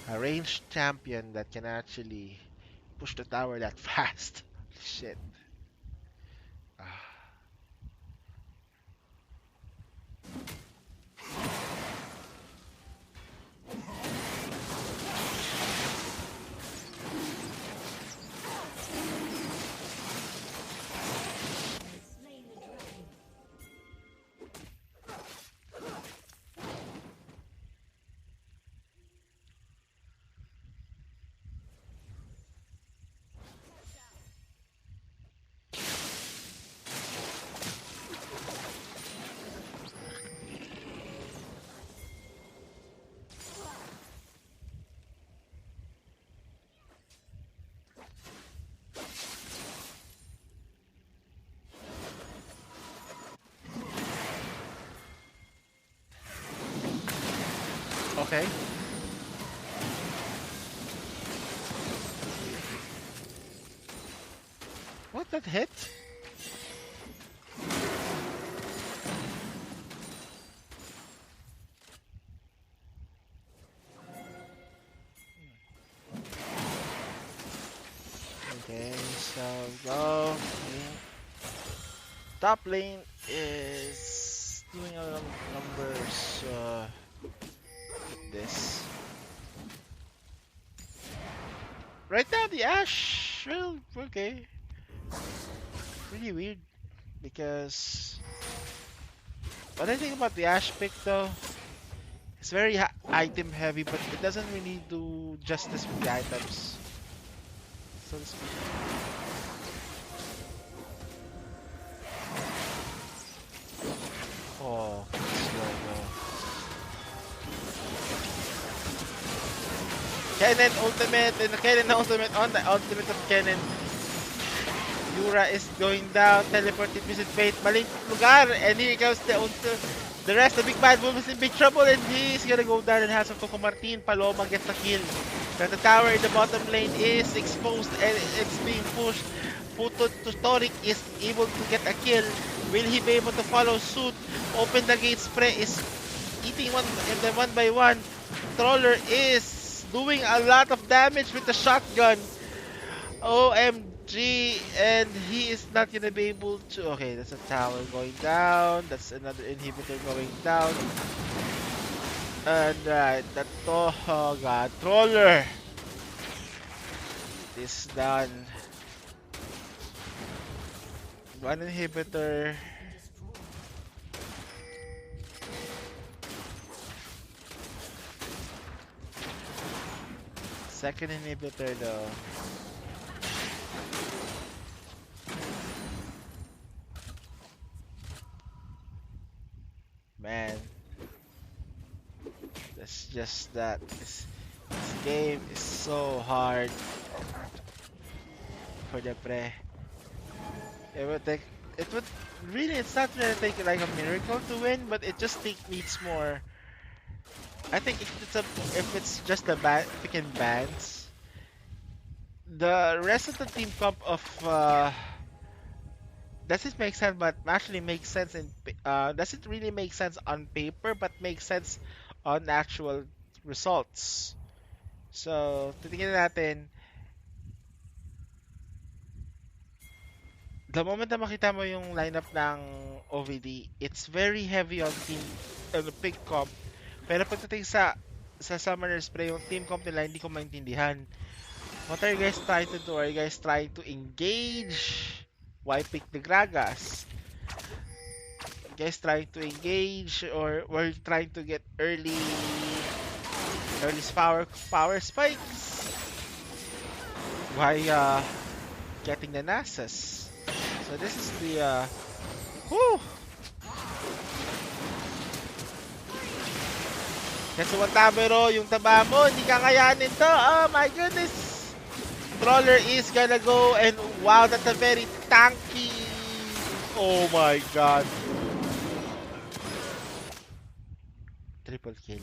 A ranged champion that can actually push the tower that fast. Shit. Okay. What, that hit? Okay, so go. Top lane is doing a lot of numbers with this. Right now, the Ash, well, okay. Really weird because what I think about the Ash pick though, it's very item heavy, but it doesn't really do justice with the items, so to speak. Oh, let's go, Kennen ultimate, and Kennen ultimate on the ultimate of Kennen. Yura is going down, teleported visit fate, maling lugar, and here comes the rest, the big bad wolf is in big trouble, and he's gonna go down in hands of Coco Martin. Paloma gets a kill. But the tower in the bottom lane is exposed and it's being pushed. Puto Tutoric is able to get a kill. Will he be able to follow suit? Open the gate, spray is eating one and then one by one. Troller is doing a lot of damage with the shotgun. OMG, and he is not gonna be able to. Okay, that's a tower going down. That's another inhibitor going down. And that oh god, Troller is done. One inhibitor. Second inhibitor though. Man, that's just that. This game is so hard for the pre. It would take. It would really. It's not gonna take like a miracle to win, but it just needs more. I think if it's just the picking bands, the rest of the team comp of doesn't make sense, but actually makes sense doesn't really make sense on paper, but makes sense on actual results. So, titingnan natin, the moment na makita mo yung lineup ng OVD, it's very heavy on team, pick comp. Pero pagdating sa Summoner Spray, yung team comp nila, hindi ko maintindihan. What are you guys trying to do? Are you guys trying to engage? Why pick the Gragas? You guys trying to engage or were you trying to get early power spikes? Why getting the Nasus? So this is the whew! Katsuwan Tabero, yung taba mo, hindi kakayanin to. Oh my goodness! Troller is gonna go and wow, that's a very tanky. Oh my god. Triple kill.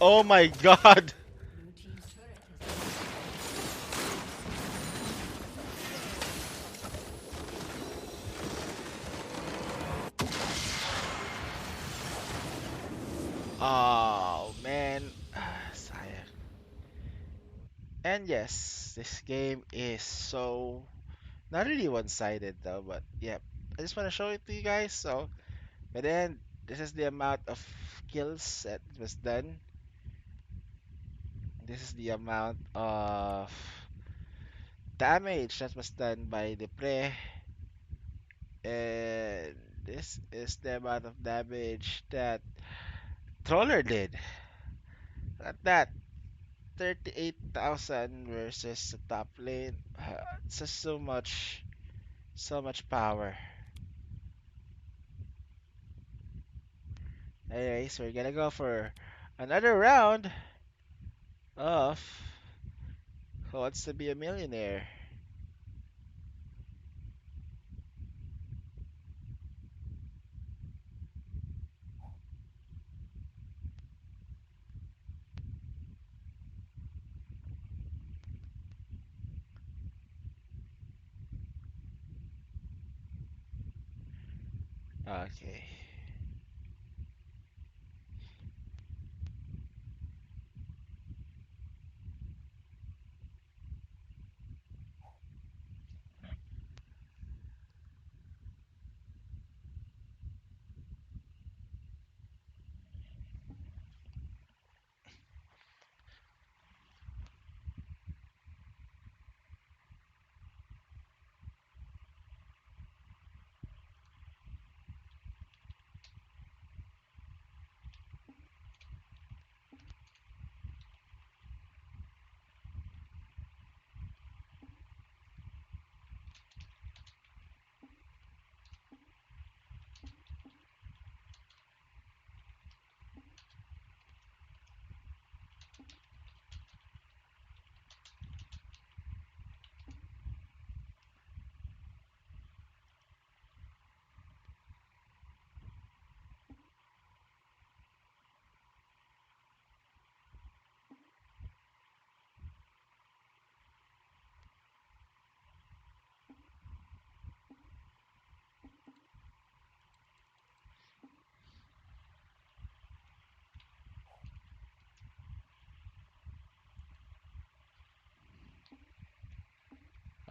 Oh my god. Oh man. Sayang. And yes, this game is so not really one-sided though, but yeah. I just want to show it to you guys. So, but then this is the amount of kills that was done. This is the amount of damage that was done by the pre. And this is the amount of damage that Troller did. At that, 38,000 versus the top lane. It's just so much power. Anyways, we're gonna go for another round of Who Wants to Be a Millionaire. Okay.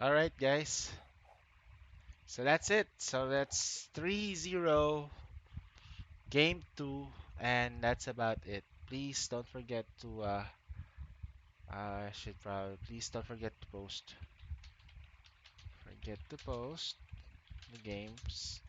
All right, guys. So that's it. So that's 3-0 game 2 and that's about it. Please don't forget to I should probably please don't forget to post. Forget to post the games.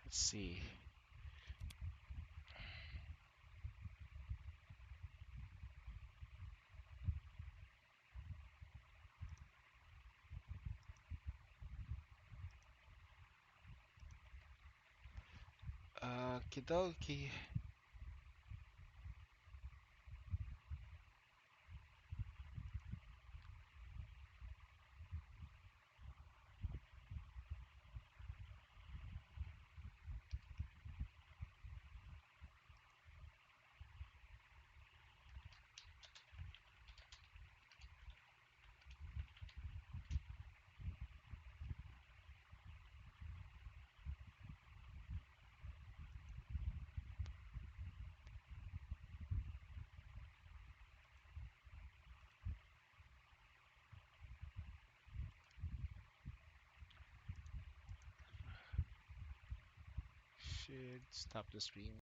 Let's see. Kidoki. Should stop the stream.